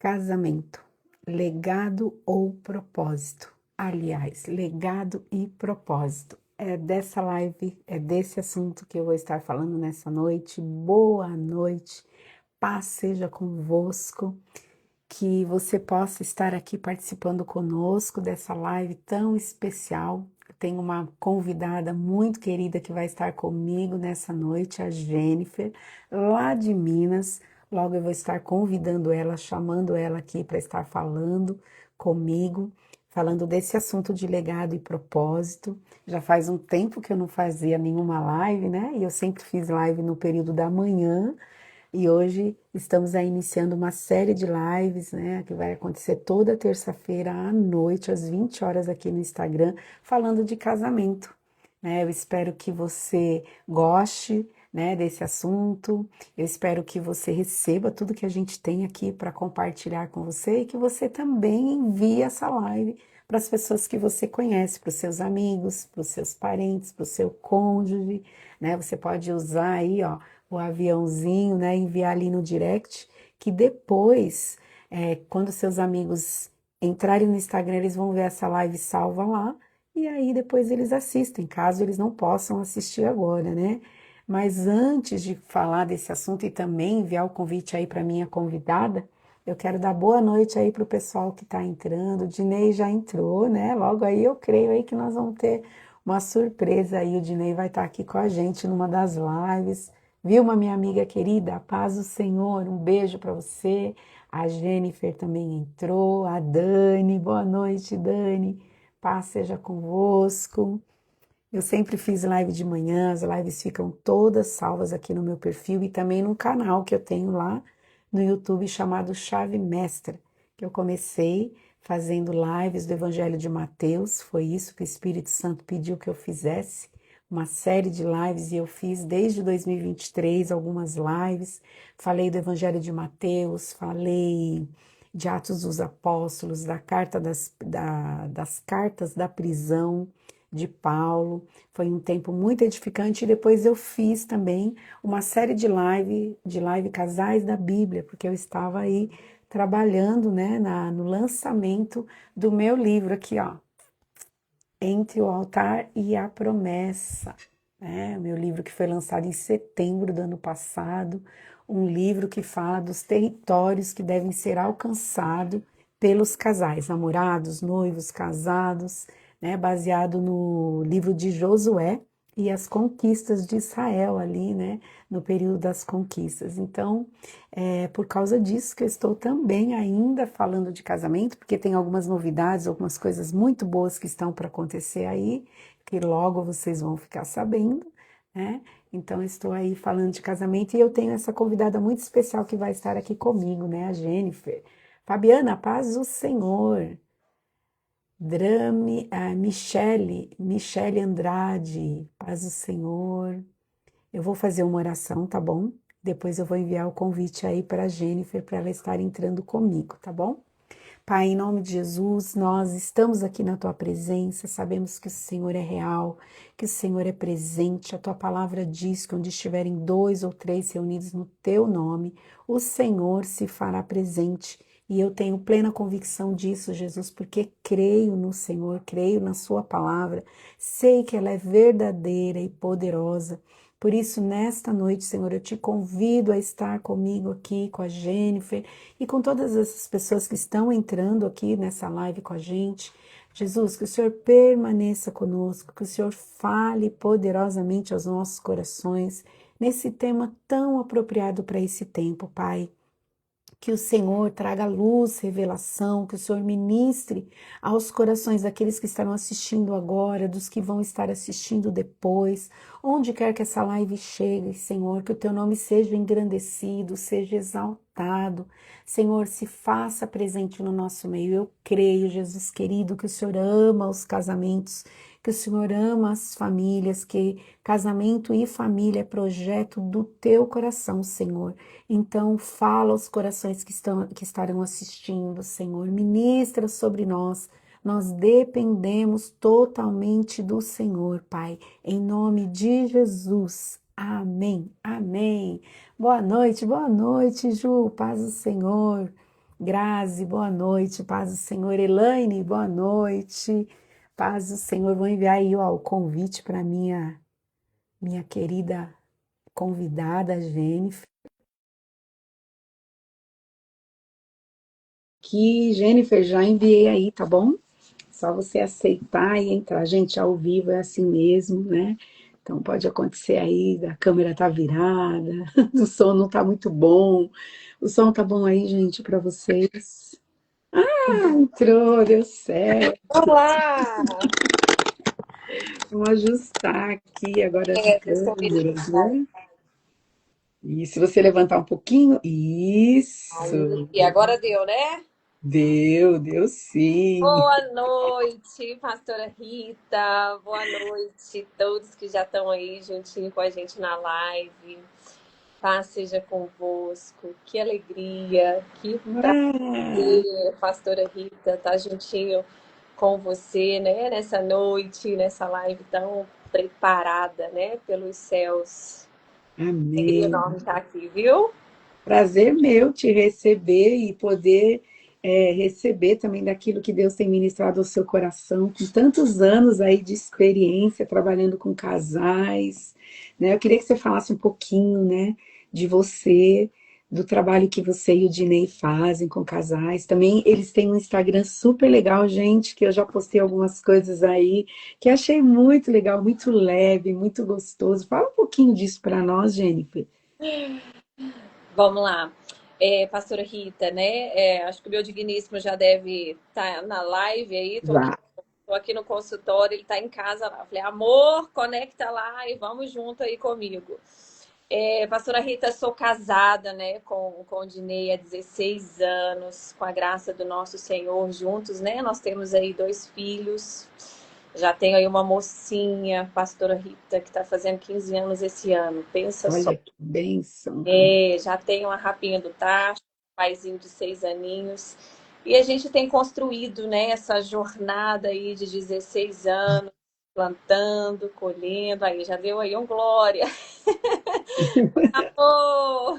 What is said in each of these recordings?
Casamento, legado ou propósito? Aliás, legado e propósito. É dessa live, é desse assunto que eu vou estar falando nessa noite. Boa noite, paz seja convosco, que você possa estar aqui participando conosco dessa live tão especial. Eu tenho uma convidada muito querida que vai estar comigo nessa noite, a Jennifer, lá de Minas. Logo eu vou estar convidando ela, chamando ela aqui para estar falando comigo, falando desse assunto de legado e propósito. Já faz um tempo que eu não fazia nenhuma live, né? E eu sempre fiz live no período da manhã. E hoje estamos aí iniciando uma série de lives, né, que vai acontecer toda terça-feira à noite, às 20 horas aqui no Instagram, falando de casamento, né? Eu espero que você goste, né, desse assunto. Eu espero que você receba tudo que a gente tem aqui para compartilhar com você e que você também envie essa live para as pessoas que você conhece, para os seus amigos, para os seus parentes, para o seu cônjuge, né? Você pode usar aí, ó, o aviãozinho, né? Enviar ali no direct, que depois, quando seus amigos entrarem no Instagram, eles vão ver essa live salva lá, e aí depois eles assistem, caso eles não possam assistir agora, né? Mas antes de falar desse assunto e também enviar o convite aí para minha convidada, eu quero dar boa noite aí para o pessoal que está entrando. O Dinei já entrou, né? Logo aí eu creio aí que nós vamos ter uma surpresa aí. O Dinei vai estar aqui com a gente numa das lives. Vilma, minha amiga querida, a paz do Senhor, um beijo para você. A Jennifer também entrou, a Dani, boa noite, Dani. Paz seja convosco. Eu sempre fiz live de manhã, as lives ficam todas salvas aqui no meu perfil e também no canal que eu tenho lá no YouTube chamado Chave Mestra, que eu comecei fazendo lives do Evangelho de Mateus, foi isso que o Espírito Santo pediu que eu fizesse, uma série de lives e eu fiz desde 2023 algumas lives, falei do Evangelho de Mateus, falei de Atos dos Apóstolos, da carta das cartas da prisão de Paulo. Foi um tempo muito edificante e depois eu fiz também uma série de live Casais da Bíblia, porque eu estava aí trabalhando, né, no lançamento do meu livro aqui, ó, Entre o Altar e a Promessa, né? O meu livro que foi lançado em setembro do ano passado, um livro que fala dos territórios que devem ser alcançados pelos casais, namorados, noivos, casados, né? Baseado no livro de Josué e as conquistas de Israel ali, né? No período das conquistas. Então, é por causa disso que eu estou também ainda falando de casamento, porque tem algumas novidades, algumas coisas muito boas que estão para acontecer aí, que logo vocês vão ficar sabendo, né? Então, eu estou aí falando de casamento e eu tenho essa convidada muito especial que vai estar aqui comigo, né? A Jennifer. Fabiana, paz do Senhor. Michele Andrade, paz do Senhor. Eu vou fazer uma oração, tá bom? Depois eu vou enviar o convite aí para a Jennifer para ela estar entrando comigo, tá bom? Pai, em nome de Jesus, nós estamos aqui na tua presença, sabemos que o Senhor é real, que o Senhor é presente. A tua palavra diz que onde estiverem dois ou três reunidos no teu nome, o Senhor se fará presente. E eu tenho plena convicção disso, Jesus, porque creio no Senhor, creio na Sua palavra, sei que ela é verdadeira e poderosa. Por isso, nesta noite, Senhor, eu te convido a estar comigo aqui, com a Jennifer e com todas essas pessoas que estão entrando aqui nessa live com a gente. Jesus, que o Senhor permaneça conosco, que o Senhor fale poderosamente aos nossos corações nesse tema tão apropriado para esse tempo, Pai. Que o Senhor traga luz, revelação, que o Senhor ministre aos corações daqueles que estarão assistindo agora, dos que vão estar assistindo depois, onde quer que essa live chegue, Senhor, que o teu nome seja engrandecido, seja exaltado. Senhor, se faça presente no nosso meio. Eu creio, Jesus querido, que o Senhor ama os casamentos, que o Senhor ama as famílias, que casamento e família é projeto do teu coração, Senhor. Então, fala aos corações que estarão assistindo, Senhor. Ministra sobre nós. Nós dependemos totalmente do Senhor, Pai. Em nome de Jesus. Amém. Amém. Boa noite, Ju. Paz do Senhor. Grazi, boa noite. Paz do Senhor. Elaine, boa noite. Paz do Senhor. Vou enviar aí, ó, o convite para minha querida convidada, Jennifer. Que Jennifer, já enviei aí, tá bom? Só você aceitar e entrar. Gente, ao vivo é assim mesmo, né? Então pode acontecer aí, a câmera tá virada, o som não tá muito bom. O som tá bom aí, gente, para vocês? Ah, entrou, deu certo. Olá! Vamos ajustar aqui agora as Deixa eu câmeras, verificar. né? E se você levantar um pouquinho, isso. Aí, agora deu, né? Deu sim. Boa noite, pastora Rita. Boa noite, todos que já estão aí juntinho com a gente na live. Paz seja convosco. Que alegria, que Ah, prazer, pastora Rita, estar juntinho com você, né? Nessa noite, nessa live tão preparada, né? Pelos céus. Alegria amém. enorme estar aqui, viu? Prazer meu te receber e poder receber também daquilo que Deus tem ministrado ao seu coração, com tantos anos aí de experiência trabalhando com casais, né? Eu queria que você falasse um pouquinho, né, de você, do trabalho que você e o Dinei fazem com casais. Também eles têm um Instagram super legal, gente, que eu já postei algumas coisas aí, que achei muito legal, muito leve, muito gostoso. Fala um pouquinho disso para nós, Jennifer. Vamos lá. Pastora Rita, né? Acho que o meu digníssimo já deve estar na live aí. Já. Tô aqui no consultório, ele está em casa lá. Falei, amor, conecta lá e vamos junto aí comigo. Pastora Rita, sou casada, né, com o Dinei há 16 anos, com a graça do nosso Senhor juntos, né? Nós temos aí 2 filhos. Já tenho aí uma mocinha, pastora Rita, que está fazendo 15 anos esse ano. Pensa só. Olha que bênção. Já tem uma rapinha do tacho, um paizinho de 6 aninhos. E a gente tem construído, né, essa jornada aí de 16 anos, plantando, colhendo. Aí já deu aí um glória. Oh!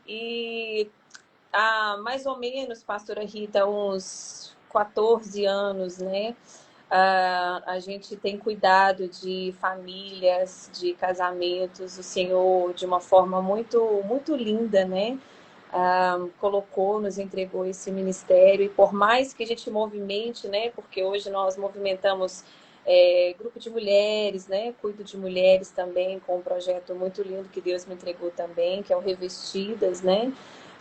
E há mais ou menos, pastora Rita, uns 14 anos, né? A gente tem cuidado de famílias, de casamentos, o Senhor, de uma forma muito, muito linda, né? Colocou, nos entregou esse ministério, e por mais que a gente movimente, né? Porque hoje nós movimentamos grupo de mulheres, né? Cuido de mulheres também, com um projeto muito lindo que Deus me entregou também, que é o Revestidas, né?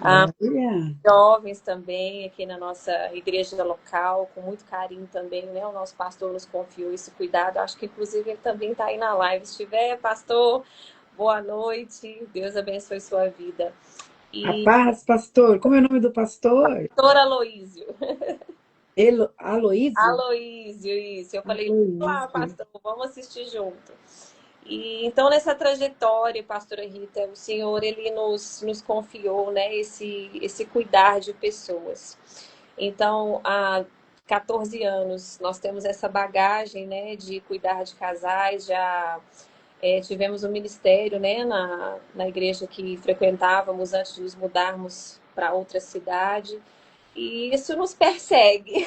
Olha, Jovens também aqui na nossa igreja local, com muito carinho também, né? O nosso pastor nos confiou esse cuidado. Acho que inclusive ele também está aí na live. Se estiver, pastor, boa noite. Deus abençoe sua vida. a E paz, pastor. Como é o nome do pastor? pastor Aloísio. Aloísio? Aloísio, isso. Eu falei, lá, Aloísio. pastor, vamos assistir junto. E então, nessa trajetória, pastora Rita, o Senhor, ele nos confiou, né, esse cuidar de pessoas. Então, há 14 anos, nós temos essa bagagem, né, de cuidar de casais. Já tivemos um ministério, né, na igreja que frequentávamos antes de nos mudarmos para outra cidade. E isso nos persegue.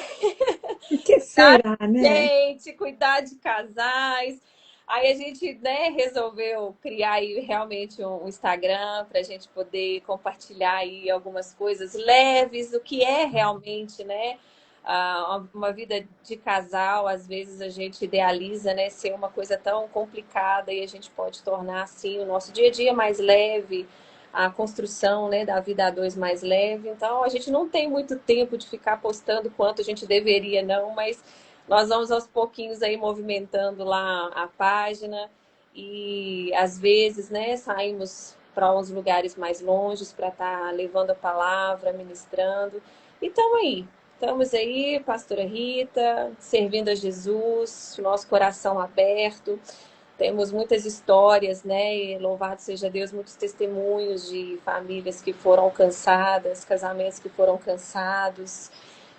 Por que Cuidar será, de né? gente, cuidar de casais. Aí a gente, né, resolveu criar aí realmente um Instagram para a gente poder compartilhar aí algumas coisas leves, o que é realmente, né, uma vida de casal. Às vezes a gente idealiza, né, ser uma coisa tão complicada, e a gente pode tornar assim o nosso dia a dia mais leve, a construção, né, da vida a dois mais leve. Então, a gente não tem muito tempo de ficar postando quanto a gente deveria, não, mas nós vamos aos pouquinhos aí movimentando lá a página, e às vezes, né, saímos para uns lugares mais longes para estar levando a palavra, ministrando. E estamos aí, pastora Rita, servindo a Jesus, nosso coração aberto. Temos muitas histórias, né? E louvado seja Deus, muitos testemunhos de famílias que foram alcançadas, casamentos que foram cansados.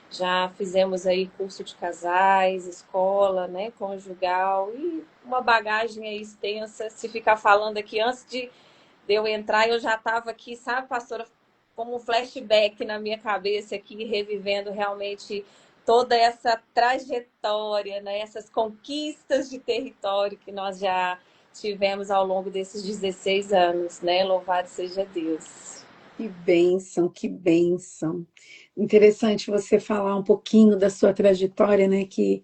Já fizemos aí curso de casais, escola, né, conjugal, e uma bagagem aí extensa. Se ficar falando aqui, antes de eu entrar, eu já estava aqui, sabe, pastora, como um flashback na minha cabeça aqui, revivendo realmente toda essa trajetória, né? Essas conquistas de território que nós já tivemos ao longo desses 16 anos, né? Louvado seja Deus. Que bênção, que bênção. Interessante você falar um pouquinho da sua trajetória, né? Que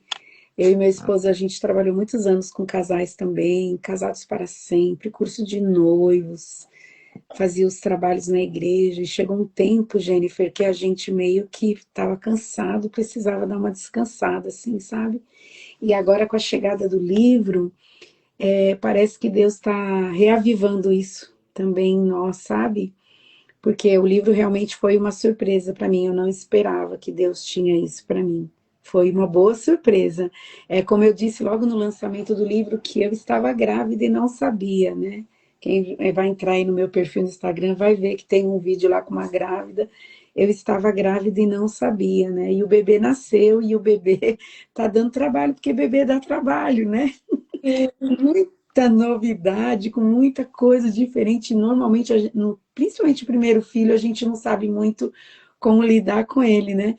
eu e meu esposo, a gente trabalhou muitos anos com casais também, casados para sempre, curso de noivos, fazia os trabalhos na igreja, e chegou um tempo, Jennifer, que a gente meio que estava cansado, precisava dar uma descansada, assim, sabe? E agora com a chegada do livro, parece que Deus está reavivando isso também em nós, sabe? Porque o livro realmente foi uma surpresa para mim, eu não esperava que Deus tinha isso para mim. Foi uma boa surpresa. É como eu disse logo no lançamento do livro que eu estava grávida e não sabia, né? Quem vai entrar aí no meu perfil no Instagram vai ver que tem um vídeo lá com uma grávida. Eu estava grávida e não sabia, né? E o bebê nasceu e o bebê tá dando trabalho, porque bebê dá trabalho, né? Muita novidade, com muita coisa diferente. Normalmente, principalmente o primeiro filho, a gente não sabe muito como lidar com ele, né?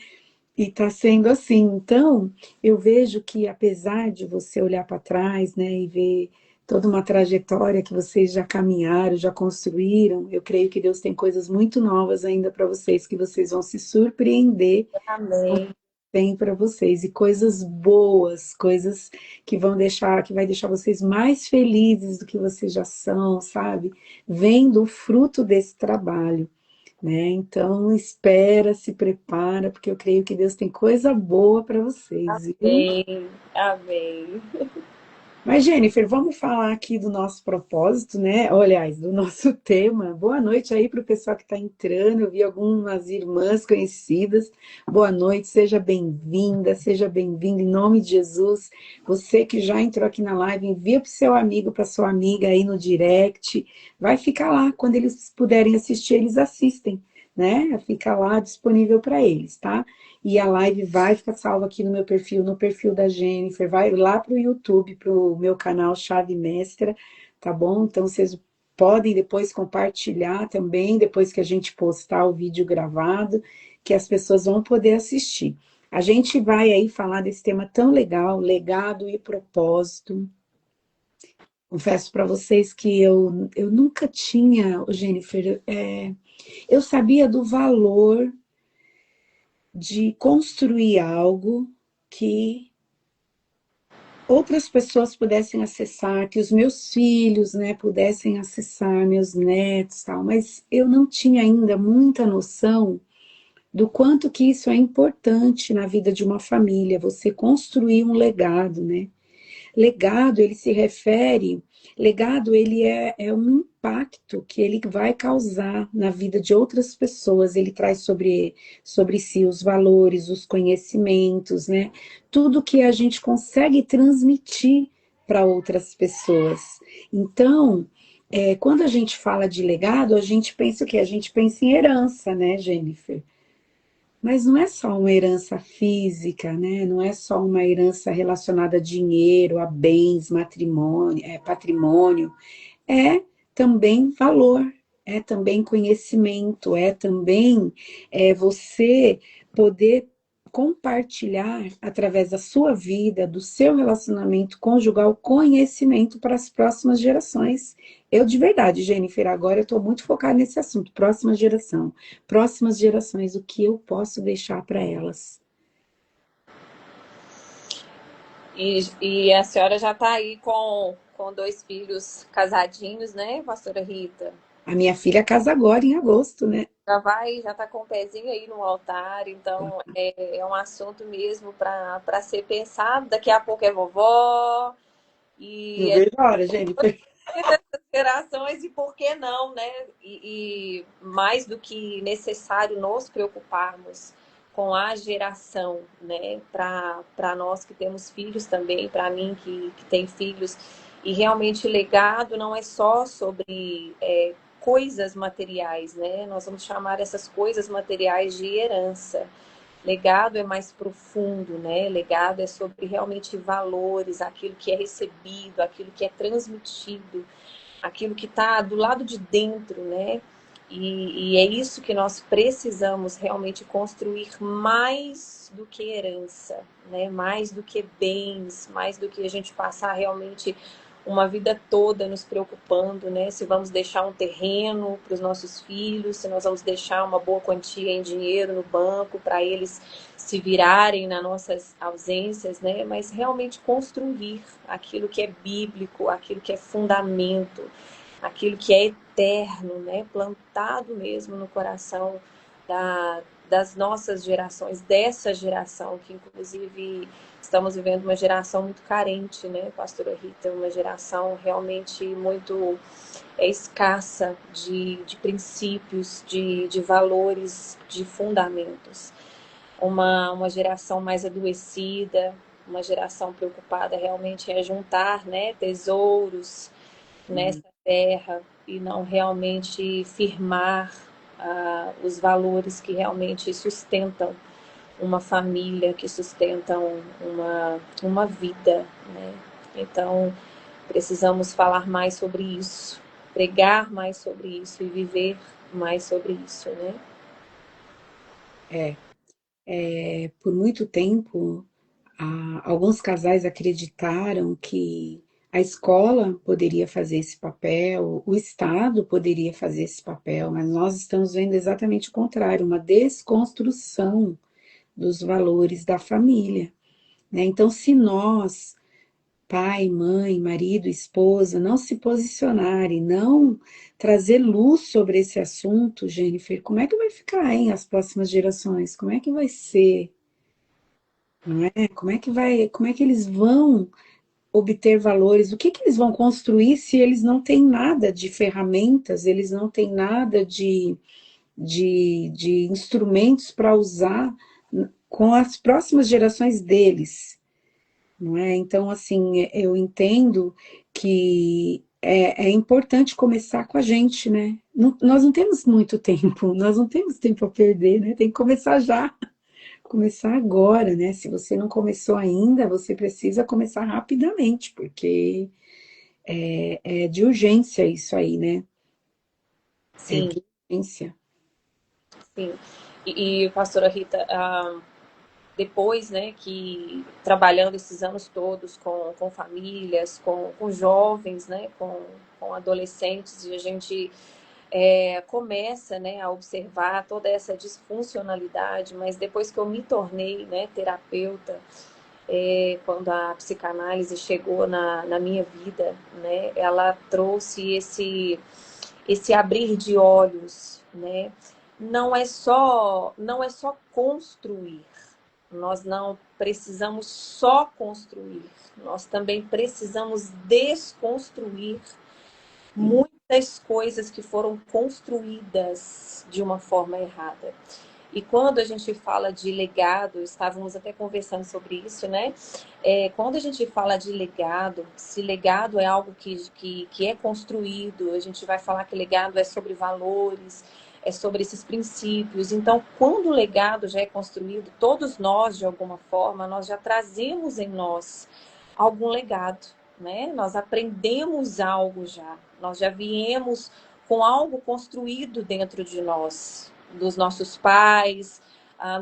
E está sendo assim. Então, eu vejo que apesar de você olhar para trás, né, e ver toda uma trajetória que vocês já caminharam, já construíram, eu creio que Deus tem coisas muito novas ainda para vocês, que vocês vão se surpreender Amém. tem para vocês e coisas boas, coisas que vai deixar vocês mais felizes do que vocês já são, sabe? Vendo o fruto desse trabalho, né? Então, espera, se prepara, porque eu creio que Deus tem coisa boa para vocês, viu? Amém. Amém. Mas, Jennifer, vamos falar aqui do nosso propósito, né? Ou, aliás, do nosso tema. Boa noite aí para o pessoal que está entrando. Eu vi algumas irmãs conhecidas. Boa noite, seja bem-vindo em nome de Jesus. Você que já entrou aqui na live, envia para o seu amigo, para sua amiga aí no direct. Vai ficar lá. Quando eles puderem assistir, eles assistem, né? Fica lá disponível para eles, tá? E a live vai ficar salva aqui no meu perfil, no perfil da Jennifer, vai lá para o YouTube, para o meu canal Chave Mestra, tá bom? Então vocês podem depois compartilhar também, depois que a gente postar o vídeo gravado, que as pessoas vão poder assistir. A gente vai aí falar desse tema tão legal, legado e propósito. Confesso para vocês que eu nunca tinha, Jennifer, eu sabia do valor de construir algo que outras pessoas pudessem acessar, que os meus filhos, né, pudessem acessar, meus netos, tal, mas eu não tinha ainda muita noção do quanto que isso é importante na vida de uma família, você construir um legado, né? Legado, ele se refere, legado, ele é um impacto que ele vai causar na vida de outras pessoas, ele traz sobre si os valores, os conhecimentos, né? Tudo que a gente consegue transmitir para outras pessoas. Então, quando a gente fala de legado, a gente pensa o quê? A gente pensa em herança, né, Jennifer? Mas não é só uma herança física, né? Não é só uma herança relacionada a dinheiro, a bens, matrimônio, patrimônio. É também valor, é também conhecimento, é também você poder compartilhar através da sua vida, do seu relacionamento conjugal, conhecimento para as próximas gerações. Eu de verdade, Jennifer, agora eu estou muito focada nesse assunto, próxima geração, próximas gerações, o que eu posso deixar para elas. E a senhora já está aí com dois filhos casadinhos, né, pastora Rita? A minha filha casa agora em agosto, né? Já tá com o pezinho aí no altar, então é um assunto mesmo para ser pensado. Daqui a pouco é vovó, Não e vejo a hora, Jennifer. essas gerações, e por que não, né? E mais do que necessário nos preocuparmos com a geração, né? Para nós que temos filhos também, para mim que tem filhos, e realmente legado não é só sobre coisas materiais, né? Nós vamos chamar essas coisas materiais de herança. Legado é mais profundo, né? Legado é sobre realmente valores, aquilo que é recebido, aquilo que é transmitido, aquilo que está do lado de dentro, né? E é isso que nós precisamos realmente construir mais do que herança, né? Mais do que bens, mais do que a gente passar realmente uma vida toda nos preocupando, né? Se vamos deixar um terreno para os nossos filhos, se nós vamos deixar uma boa quantia em dinheiro no banco para eles se virarem nas nossas ausências, né? Mas realmente construir aquilo que é bíblico, aquilo que é fundamento, aquilo que é eterno, né? Plantado mesmo no coração das nossas gerações, dessa geração, que inclusive estamos vivendo uma geração muito carente, né, pastora Rita? Uma geração realmente muito escassa de princípios, de valores, de fundamentos. Uma geração mais adoecida, uma geração preocupada realmente em juntar, né, tesouros nessa terra e não realmente firmar os valores que realmente sustentam uma família, que sustentam uma vida, né? Então, precisamos falar mais sobre isso, pregar mais sobre isso e viver mais sobre isso, né? Por muito tempo, alguns casais acreditaram que a escola poderia fazer esse papel, o Estado poderia fazer esse papel, mas nós estamos vendo exatamente o contrário, uma desconstrução dos valores da família, né? Então, se nós, pai, mãe, marido, esposa, não se posicionarem, não trazer luz sobre esse assunto, Jennifer, como é que vai ficar, hein, as próximas gerações? Como é que vai ser? Não é? Como é que eles vão obter valores? O que que eles vão construir se eles não têm nada de ferramentas, eles não têm nada de instrumentos para usar com as próximas gerações deles, não é? Então, assim, eu entendo que é importante começar com a gente, né? Nós não temos muito tempo, nós não temos tempo a perder, né? Tem que começar já. Começar agora, né? Se você não começou ainda, você precisa começar rapidamente, porque é de urgência isso aí, né? É Sim, de urgência. sim. Pastora Rita, depois, né, que trabalhando esses anos todos com famílias, com jovens, né, com adolescentes, e a gente começa, né, a observar toda essa disfuncionalidade, mas depois que eu me tornei, né, terapeuta, quando a psicanálise chegou na minha vida, né, ela trouxe esse abrir de olhos, né? Não é só construir. Nós não precisamos só construir. Nós também precisamos desconstruir muitas coisas que foram construídas de uma forma errada. E quando a gente fala de legado, estávamos até conversando sobre isso, né? Quando a gente fala de legado, se legado é algo que é construído, a gente vai falar que legado é sobre valores, é sobre esses princípios. Então, quando o legado já é construído, todos nós, de alguma forma, nós já trazemos em nós algum legado, né? Nós aprendemos algo já, nós já viemos com algo construído dentro de nós, dos nossos pais,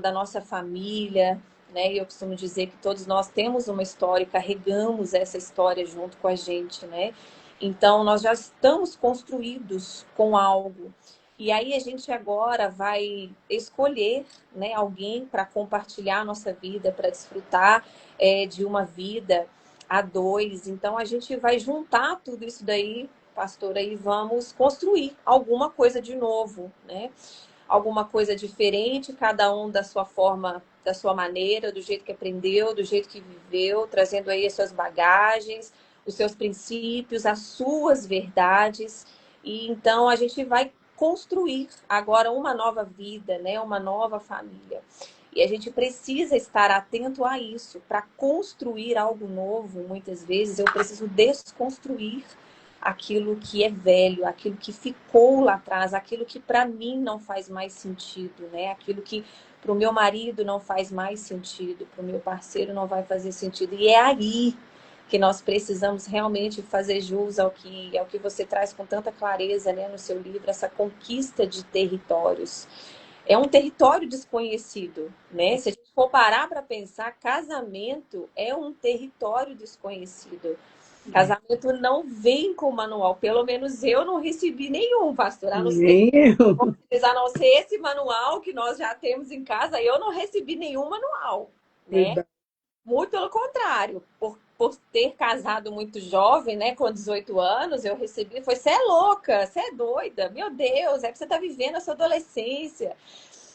da nossa família, né? E eu costumo dizer que todos nós temos uma história e carregamos essa história junto com a gente, né? Então, nós já estamos construídos com algo. E aí a gente agora vai escolher, né, alguém para compartilhar a nossa vida, para desfrutar de uma vida a dois. Então, a gente vai juntar tudo isso daí, pastora, e vamos construir alguma coisa de novo, né? Alguma coisa diferente, cada um da sua forma, da sua maneira, do jeito que aprendeu, do jeito que viveu, trazendo aí as suas bagagens, os seus princípios, as suas verdades. E então a gente vai construir agora uma nova vida, né? Uma nova família. E a gente precisa estar atento a isso. Para construir algo novo, muitas vezes eu preciso desconstruir aquilo que é velho, aquilo que ficou lá atrás, aquilo que para mim não faz mais sentido, né? Aquilo que para o meu marido não faz mais sentido, para o meu parceiro não vai fazer sentido. E é aí que nós precisamos realmente fazer jus ao que você traz com tanta clareza, né, no seu livro, essa conquista de territórios. É um território desconhecido, né? Se a gente for parar para pensar, casamento é um território desconhecido. É. Casamento não vem com manual, pelo menos eu não recebi nenhum, pastor, Nem eu. a não ser esse manual que nós já temos em casa, eu não recebi nenhum manual, né? Verdade. Muito pelo contrário, por ter casado muito jovem, né, com 18 anos, eu recebi, foi, você é louca, você é doida, meu Deus, é que você tá vivendo a sua adolescência.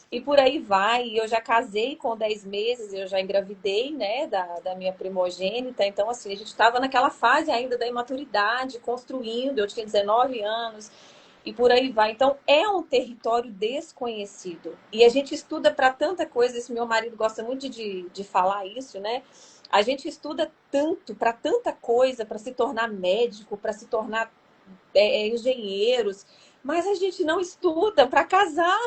E por aí vai, eu já casei com 10 meses, eu já engravidei, né, da minha primogênita, então assim, a gente estava naquela fase ainda da imaturidade, construindo, eu tinha 19 anos, e por aí vai. Então, é um território desconhecido. E a gente estuda para tanta coisa, esse meu marido gosta muito de falar isso, né? A gente estuda tanto para tanta coisa, para se tornar médico, para se tornar engenheiros, mas a gente não estuda para casar.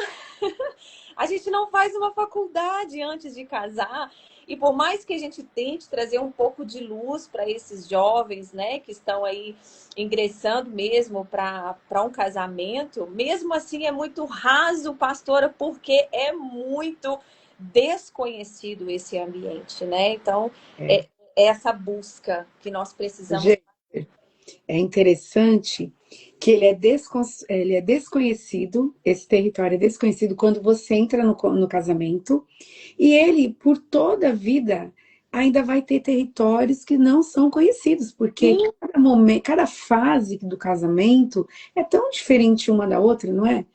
A gente não faz uma faculdade antes de casar. E por mais que a gente tente trazer um pouco de luz para esses jovens, né, que estão aí ingressando mesmo para um casamento, mesmo assim é muito raso, pastora, porque é muito desconhecido esse ambiente, né? Então, É. é essa busca que nós precisamos. Gente, é interessante que ele é desconhecido, esse território é desconhecido quando você entra no casamento, e ele, por toda a vida, ainda vai ter territórios que não são conhecidos, porque Sim, cada momento, cada fase do casamento é tão diferente uma da outra, não é?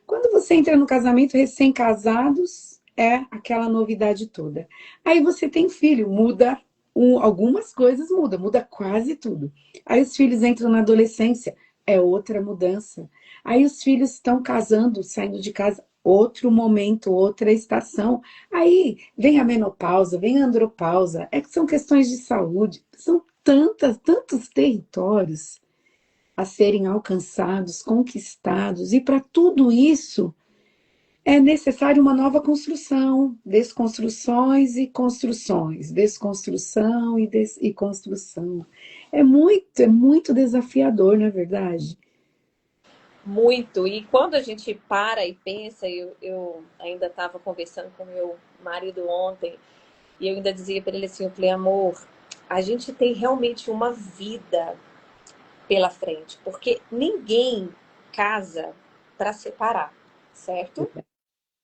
Quando você entra no casamento recém-casados, é aquela novidade toda. Aí você tem filho, muda algumas coisas, muda quase tudo. Aí os filhos entram na adolescência, é outra mudança. Aí os filhos estão casando, saindo de casa, outro momento, outra estação. Aí vem a menopausa, vem a andropausa, é que são questões de saúde, são tantos territórios a serem alcançados, conquistados, e para tudo isso é necessário uma nova construção, desconstruções e construções, desconstrução e construção. É muito desafiador, não é verdade? muito. E quando a gente para e pensa, eu ainda estava conversando com meu marido ontem, e eu ainda dizia para ele assim, eu falei, amor, a gente tem realmente uma vida pela frente, porque ninguém casa para separar, certo?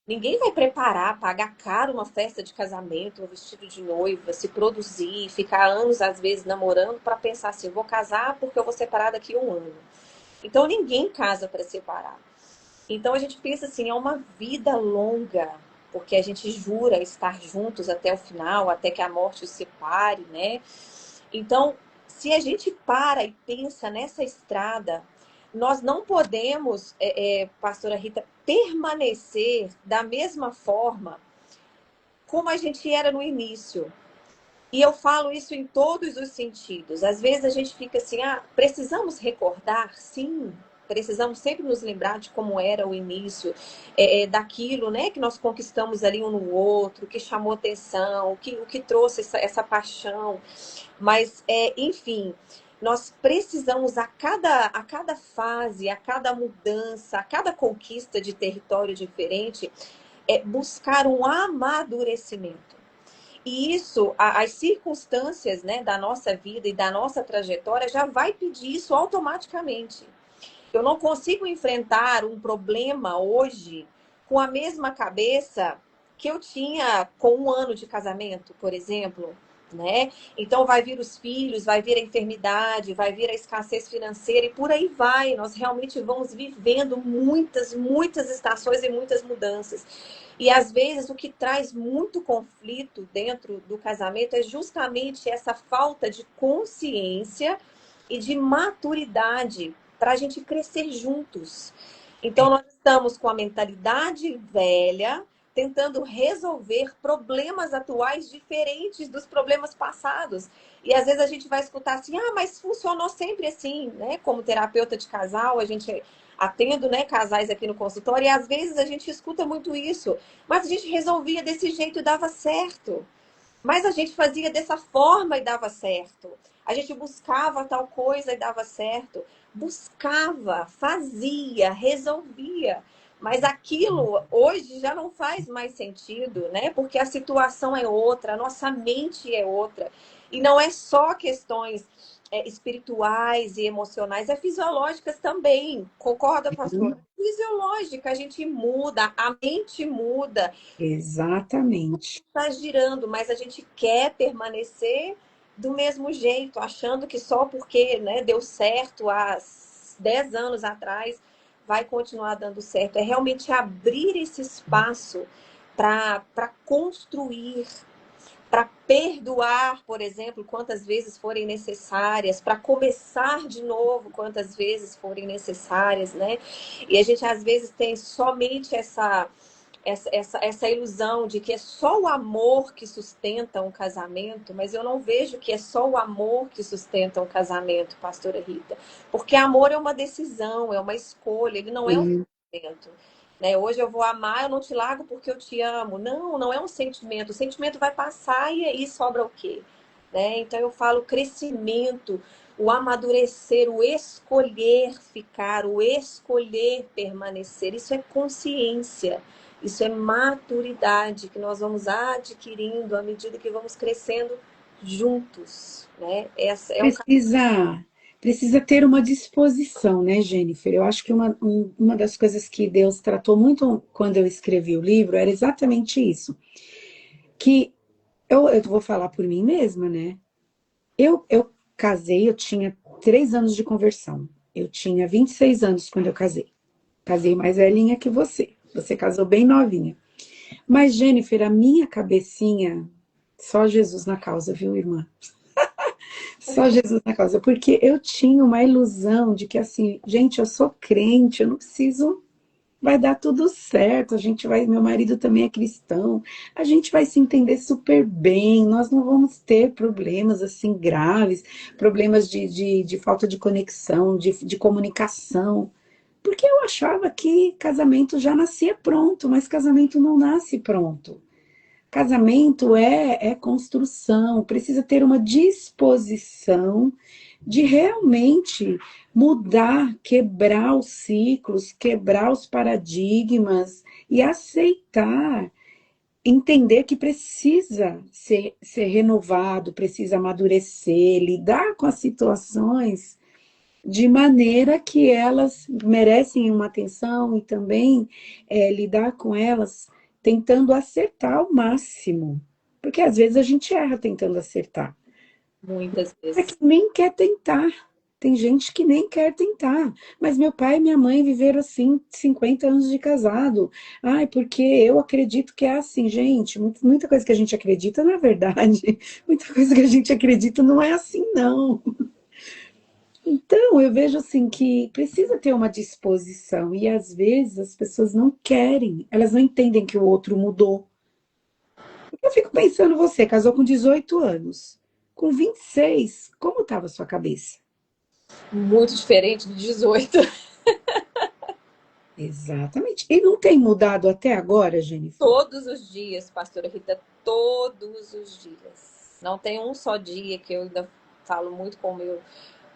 Ninguém vai preparar, pagar caro uma festa de casamento, um vestido de noiva, se produzir, ficar anos às vezes namorando para pensar assim, eu vou casar porque eu vou separar daqui a um ano. Então ninguém casa para separar. Então a gente pensa assim, é uma vida longa, porque a gente jura estar juntos até o final, até que a morte os separe, né? Então, se a gente para e pensa nessa estrada, nós não podemos, pastora Rita, permanecer da mesma forma como a gente era no início. E eu falo isso em todos os sentidos. Às vezes a gente fica assim, precisamos recordar? Sim, precisamos sempre nos lembrar de como era o início, daquilo, né, que nós conquistamos ali um no outro, que chamou atenção, o que trouxe essa paixão. Mas, enfim, nós precisamos a cada fase, a cada mudança, a cada conquista de território diferente, buscar um amadurecimento. E isso, as circunstâncias, né, da nossa vida e da nossa trajetória já vai pedir isso automaticamente. Eu não consigo enfrentar um problema hoje com a mesma cabeça que eu tinha com um ano de casamento, por exemplo, né? Então vai vir os filhos, vai vir a enfermidade, vai vir a escassez financeira e por aí vai. Nós realmente vamos vivendo muitas estações e muitas mudanças. E às vezes o que traz muito conflito dentro do casamento é justamente essa falta de consciência e de maturidade para a gente crescer juntos. Então, nós estamos com a mentalidade velha, tentando resolver problemas atuais diferentes dos problemas passados. E às vezes a gente vai escutar assim, mas funcionou sempre assim, né? Como terapeuta de casal, a gente atendo, né, casais aqui no consultório, e às vezes a gente escuta muito isso, mas a gente resolvia desse jeito e dava certo. Mas a gente fazia dessa forma e dava certo. A gente buscava tal coisa e dava certo. Buscava, fazia, resolvia. Mas aquilo hoje já não faz mais sentido, né? Porque a situação é outra, a nossa mente é outra. E não é só questões espirituais e emocionais, é fisiológicas também. Concorda, pastor? Sim, Fisiológica, a gente muda, a mente muda, exatamente. está girando, mas a gente quer permanecer do mesmo jeito, achando que só porque, né, deu certo há 10 anos atrás, vai continuar dando certo. É realmente abrir esse espaço para construir, para perdoar, por exemplo, quantas vezes forem necessárias, para começar de novo quantas vezes forem necessárias, né? E a gente às vezes tem somente essa ilusão de que é só o amor que sustenta um casamento, mas eu não vejo que é só o amor que sustenta um casamento, pastora Rita. Porque amor é uma decisão, é uma escolha, ele não é um Sim. sentimento. Né? Hoje eu vou amar, eu não te largo porque eu te amo. Não, não é um sentimento. O sentimento vai passar e aí sobra o quê? Né? Então eu falo crescimento, o amadurecer, o escolher ficar, o escolher permanecer. Isso é consciência. Isso é maturidade que nós vamos adquirindo à medida que vamos crescendo juntos, né? Essa é um Precisa ter uma disposição, né, Jennifer? Eu acho que uma das coisas que Deus tratou muito quando eu escrevi o livro era exatamente isso. Que eu vou falar por mim mesma, né? Eu casei, eu tinha 3 anos de conversão. Eu tinha 26 anos quando eu casei. Casei mais velhinha que você. Você casou bem novinha. Mas, Jennifer, a minha cabecinha, só Jesus na causa, viu, irmã? Só Jesus na causa. Porque eu tinha uma ilusão de que, assim, gente, eu sou crente, eu não preciso. Vai dar tudo certo, a gente vai. Meu marido também é cristão, a gente vai se entender super bem, nós não vamos ter problemas assim graves, problemas de falta de conexão, de comunicação. Porque eu achava que casamento já nascia pronto, mas casamento não nasce pronto. Casamento é construção, precisa ter uma disposição de realmente mudar, quebrar os ciclos, quebrar os paradigmas e aceitar, entender que precisa ser renovado, precisa amadurecer, lidar com as situações de maneira que elas merecem uma atenção e também lidar com elas tentando acertar ao máximo. Porque às vezes a gente erra tentando acertar. muitas É que vezes. nem quer tentar. Tem gente que nem quer tentar. Mas meu pai e minha mãe viveram assim 50 anos de casado. Ai, porque eu acredito que é assim, gente. Muita coisa que a gente acredita não é verdade. Muita coisa que a gente acredita não é assim, não. Então, eu vejo assim que precisa ter uma disposição e às vezes as pessoas não querem, elas não entendem que o outro mudou. Eu fico pensando, você casou com 18 anos, com 26, como estava a sua cabeça? Muito diferente de 18. Exatamente. E não tem mudado até agora, Jennifer? Todos os dias, pastora Rita, todos os dias. Não tem um só dia que eu ainda falo muito com o meu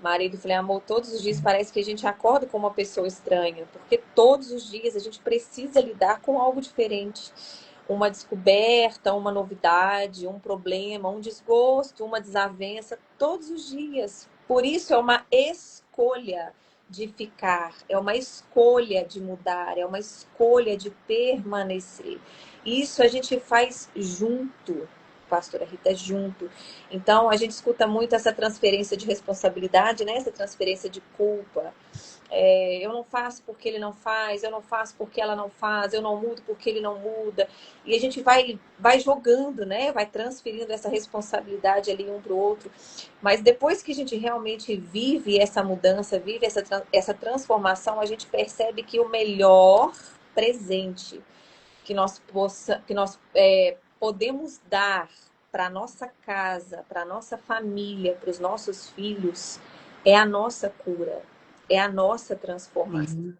marido. Falei, amor, todos os dias parece que a gente acorda com uma pessoa estranha, porque todos os dias a gente precisa lidar com algo diferente. Uma descoberta, uma novidade, um problema, um desgosto, uma desavença, todos os dias. Por isso é uma escolha de ficar, é uma escolha de mudar, é uma escolha de permanecer. Isso a gente faz junto, pastora Rita, junto. Então, a gente escuta muito essa transferência de responsabilidade, né? Essa transferência de culpa. Eu não faço porque ele não faz, eu não faço porque ela não faz, eu não mudo porque ele não muda. E a gente vai jogando, né? Vai transferindo essa responsabilidade ali um para o outro. Mas depois que a gente realmente vive essa mudança, vive essa transformação, a gente percebe que o melhor presente que nós podemos dar para nossa casa, para nossa família, para os nossos filhos, é a nossa cura, é a nossa transformação. Sim.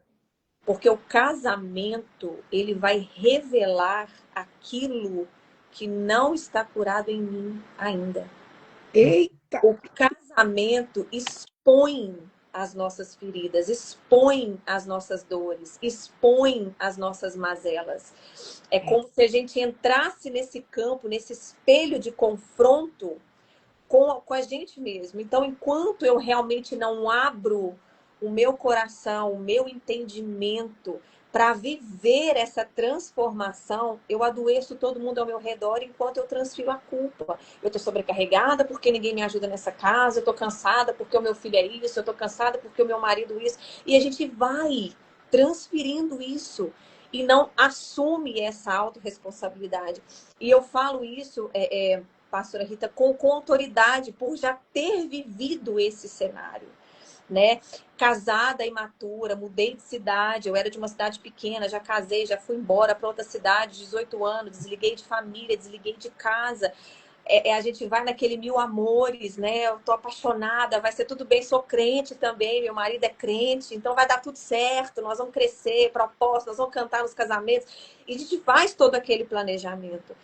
Porque o casamento, ele vai revelar aquilo que não está curado em mim ainda. Eita! O casamento expõe as nossas feridas, expõe as nossas dores, expõe as nossas mazelas. É É, como se a gente entrasse nesse campo, nesse espelho de confronto com a gente mesmo. Então, enquanto eu realmente não abro o meu coração, o meu entendimento para viver essa transformação, eu adoeço todo mundo ao meu redor enquanto eu transfiro a culpa. Eu estou sobrecarregada porque ninguém me ajuda nessa casa, eu estou cansada porque o meu filho é isso, eu estou cansada porque o meu marido é isso. E a gente vai transferindo isso e não assume essa autorresponsabilidade. E eu falo isso, pastora Rita, com autoridade, por já ter vivido esse cenário, né? Casada, imatura, mudei de cidade, eu era de uma cidade pequena, já casei, já fui embora para outra cidade, 18 anos, desliguei de família, desliguei de casa. A gente vai naquele mil amores, né? Eu tô apaixonada, vai ser tudo bem, sou crente também, meu marido é crente, então vai dar tudo certo, nós vamos crescer, propósito, nós vamos cantar nos casamentos. E a gente faz todo aquele planejamento.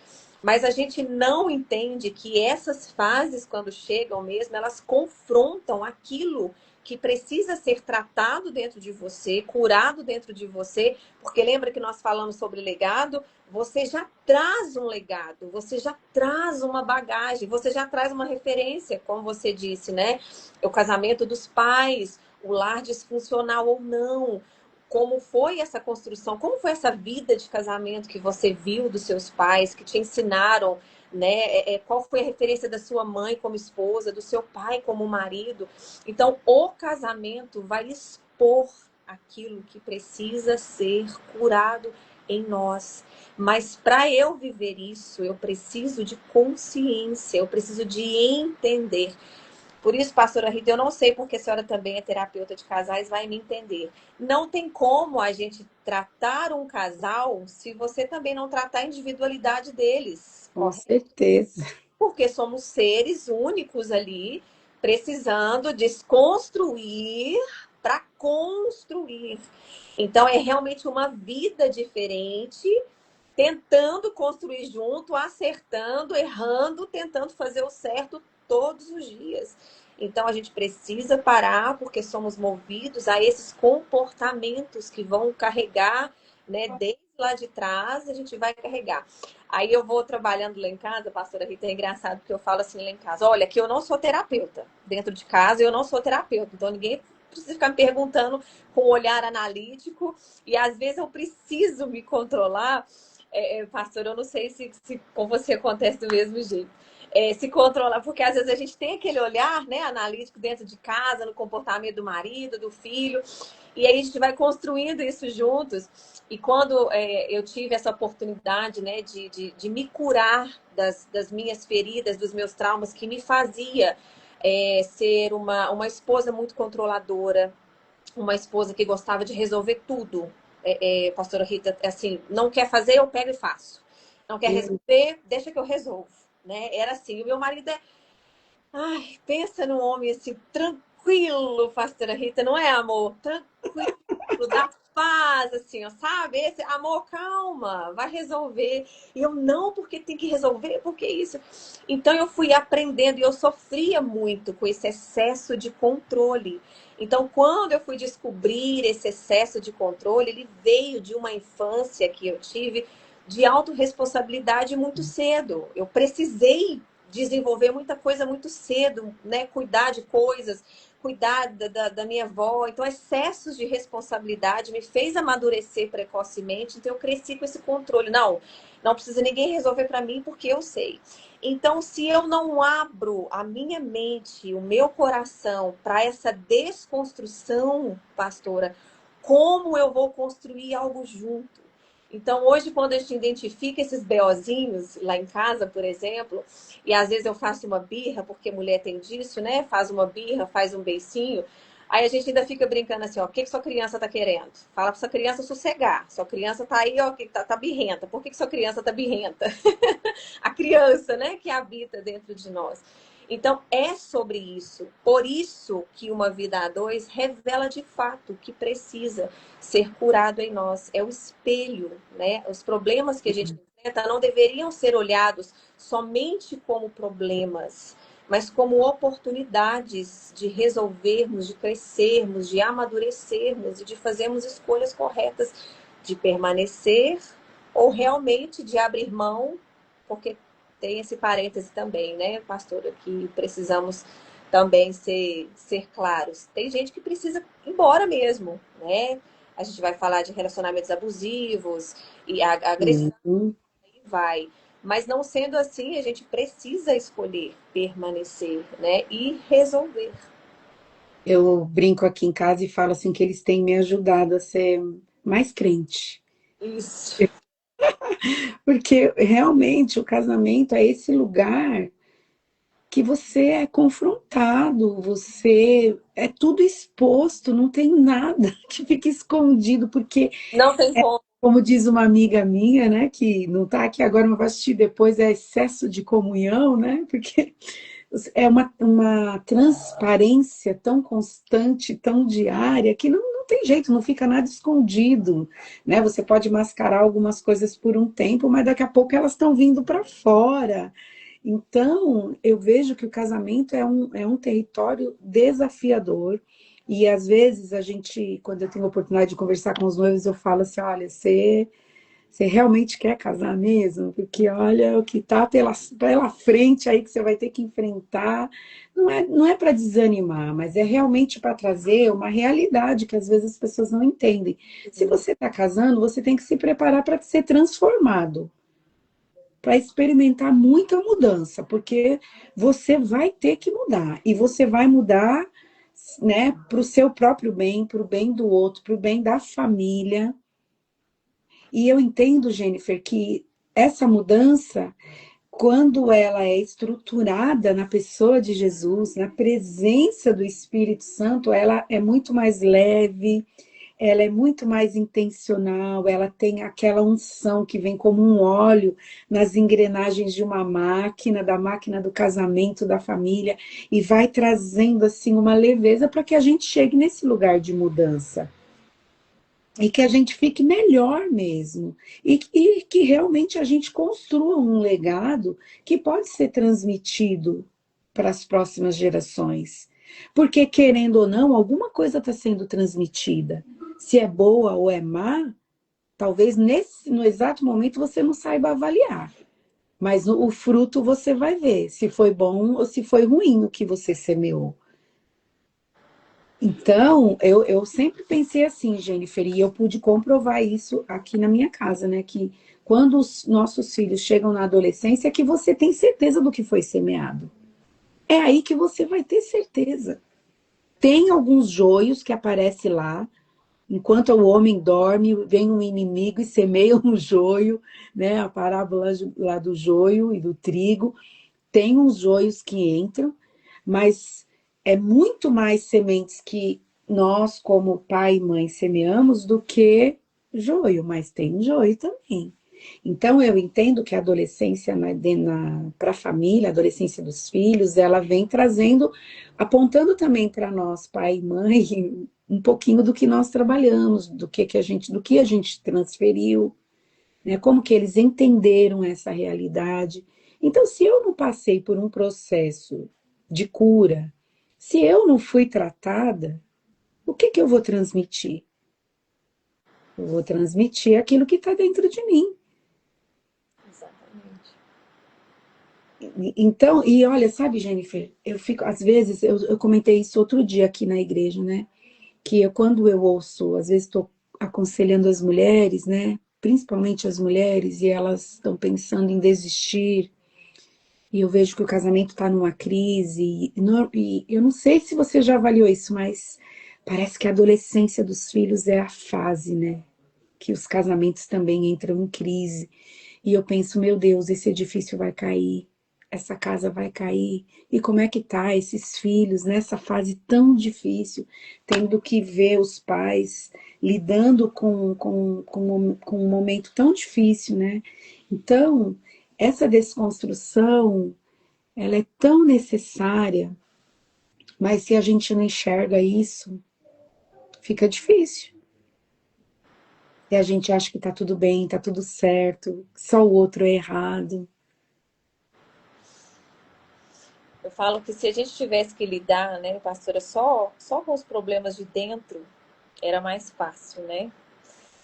Mas a gente não entende que essas fases, quando chegam mesmo, elas confrontam aquilo que precisa ser tratado dentro de você, curado dentro de você, porque lembra que nós falamos sobre legado? Você já traz um legado, você já traz uma bagagem, você já traz uma referência, como você disse, né? O casamento dos pais, o lar disfuncional ou não, como foi essa construção, como foi essa vida de casamento que você viu dos seus pais, que te ensinaram, né? Qual foi a referência da sua mãe como esposa, do seu pai como marido. Então, o casamento vai expor aquilo que precisa ser curado em nós. Mas para eu viver isso, eu preciso de consciência, eu preciso de entender. Por isso, pastora Rita, eu não sei porque a senhora também é terapeuta de casais, vai me entender. Não tem como a gente tratar um casal se você também não tratar a individualidade deles, com correto? certeza. Porque somos seres únicos ali, precisando desconstruir para construir. Então, é realmente uma vida diferente, tentando construir junto, acertando, errando, tentando fazer o certo todos os dias. Então a gente precisa parar porque somos movidos a esses comportamentos que vão carregar, né, desde lá de trás, a gente vai carregar. Aí eu vou trabalhando lá em casa, pastora Rita, é engraçado porque eu falo assim lá em casa, olha, que eu não sou terapeuta. Dentro de casa eu não sou terapeuta, então ninguém precisa ficar me perguntando com um olhar analítico e às vezes eu preciso me controlar. Pastor, eu não sei se com você acontece do mesmo jeito. Se controlar, porque às vezes a gente tem aquele olhar, né, analítico dentro de casa, no comportamento do marido, do filho, e aí a gente vai construindo isso juntos. E quando eu tive essa oportunidade, né, de me curar das minhas feridas, dos meus traumas, que me fazia ser uma esposa muito controladora, uma esposa que gostava de resolver tudo. Pastora Rita, assim, não quer fazer, eu pego e faço. Não quer resolver, deixa que eu resolvo, né? Era assim. O meu marido ai, pensa num homem assim, tranquilo, pastora Rita, não é, amor? Tranquilo, da paz, assim, ó, sabe? Esse amor, calma, vai resolver. E eu não, porque tem que resolver, porque isso. Então eu fui aprendendo e eu sofria muito com esse excesso de controle. Então, quando eu fui descobrir esse excesso de controle, ele veio de uma infância que eu tive de autorresponsabilidade muito cedo. Eu precisei desenvolver muita coisa muito cedo, né? Cuidar de coisas, cuidar da minha avó. Então, excessos de responsabilidade me fez amadurecer precocemente. Então, eu cresci com esse controle. Não, não precisa ninguém resolver para mim porque eu sei. Então, se eu não abro a minha mente, o meu coração para essa desconstrução, pastora, como eu vou construir algo junto? Então, hoje, quando a gente identifica esses BOzinhos lá em casa, por exemplo, e às vezes eu faço uma birra, porque mulher tem disso, né? Faz uma birra, faz um beicinho. Aí a gente ainda fica brincando assim, ó, o que sua criança tá querendo? Fala pra sua criança sossegar. Sua criança tá aí, ó, que tá birrenta. Por que sua criança tá birrenta? A criança, né, que habita dentro de nós. Então, é sobre isso. Por isso que uma vida a dois revela de fato que precisa ser curado em nós. É o espelho, né? Os problemas que a gente enfrenta não deveriam ser olhados somente como problemas, mas como oportunidades de resolvermos, de crescermos, de amadurecermos e de fazermos escolhas corretas, de permanecer ou realmente de abrir mão, porque tem esse parêntese também, né, pastora, que precisamos também ser claros. Tem gente que precisa ir embora mesmo, né? A gente vai falar de relacionamentos abusivos e a agressão Uhum. vai. Mas não sendo assim, a gente precisa escolher permanecer, né? E resolver. Eu brinco aqui em casa e falo assim que eles têm me ajudado a ser mais crente. Isso. Porque realmente o casamento é esse lugar que você é confrontado, você é tudo exposto, não tem nada que fique escondido, porque, Não tem como. como diz uma amiga minha, né, que não está aqui agora, mas vai assistir depois, é excesso de comunhão, né, porque é uma transparência tão constante, tão diária, que não tem jeito, não fica nada escondido, né? Você pode mascarar algumas coisas por um tempo, mas daqui a pouco elas estão vindo para fora. Então, eu vejo que o casamento é um território desafiador. E às vezes a gente, quando eu tenho a oportunidade de conversar com os noivos, eu falo assim: olha, você realmente quer casar mesmo? Porque olha o que está pela frente aí que você vai ter que enfrentar. Não é para desanimar, mas é realmente para trazer uma realidade que às vezes as pessoas não entendem. Se você está casando, você tem que se preparar para ser transformado, para experimentar muita mudança, porque você vai ter que mudar. E você vai mudar, né, para o seu próprio bem, para o bem do outro, para o bem da família. E eu entendo, Jennifer, que essa mudança, quando ela é estruturada na pessoa de Jesus, na presença do Espírito Santo, ela é muito mais leve, ela é muito mais intencional, ela tem aquela unção que vem como um óleo nas engrenagens de uma máquina, da máquina do casamento, da família, e vai trazendo assim uma leveza para que a gente chegue nesse lugar de mudança. E que a gente fique melhor mesmo. E que realmente a gente construa um legado que pode ser transmitido para as próximas gerações. Porque, querendo ou não, alguma coisa está sendo transmitida. Se é boa ou é má, talvez no exato momento você não saiba avaliar. Mas o fruto você vai ver, se foi bom ou se foi ruim o que você semeou. Então, eu sempre pensei assim, Jennifer, e eu pude comprovar isso aqui na minha casa, né? Que quando os nossos filhos chegam na adolescência, é que você tem certeza do que foi semeado. É aí que você vai ter certeza. Tem alguns joios que aparecem lá, enquanto o homem dorme, vem um inimigo e semeia um joio, né? A parábola lá do joio e do trigo. Tem uns joios que entram, mas é muito mais sementes que nós, como pai e mãe, semeamos do que joio, mas tem joio também. Então, eu entendo que a adolescência para a família, a adolescência dos filhos, ela vem trazendo, apontando também para nós, pai e mãe, um pouquinho do que nós trabalhamos, do que a gente transferiu, né? Como que eles entenderam essa realidade. Então, se eu não passei por um processo de cura, se eu não fui tratada, o que que eu vou transmitir? Eu vou transmitir aquilo que está dentro de mim. Exatamente. Então, e olha, sabe, Jennifer, eu fico, às vezes, eu comentei isso outro dia aqui na igreja, né? Que quando eu ouço, às vezes estou aconselhando as mulheres, né? Principalmente as mulheres, e elas estão pensando em desistir. E eu vejo que o casamento está numa crise. E eu não sei se você já avaliou isso, mas parece que a adolescência dos filhos é a fase, né? Que os casamentos também entram em crise. E eu penso, meu Deus, esse edifício vai cair, essa casa vai cair. E como é que tá esses filhos nessa fase tão difícil, tendo que ver os pais lidando com um momento tão difícil, né? Então, essa desconstrução, ela é tão necessária, mas se a gente não enxerga isso, fica difícil. E a gente acha que tá tudo bem, tá tudo certo, só o outro é errado. Eu falo que se a gente tivesse que lidar, né, pastora, só com os problemas de dentro, era mais fácil, né?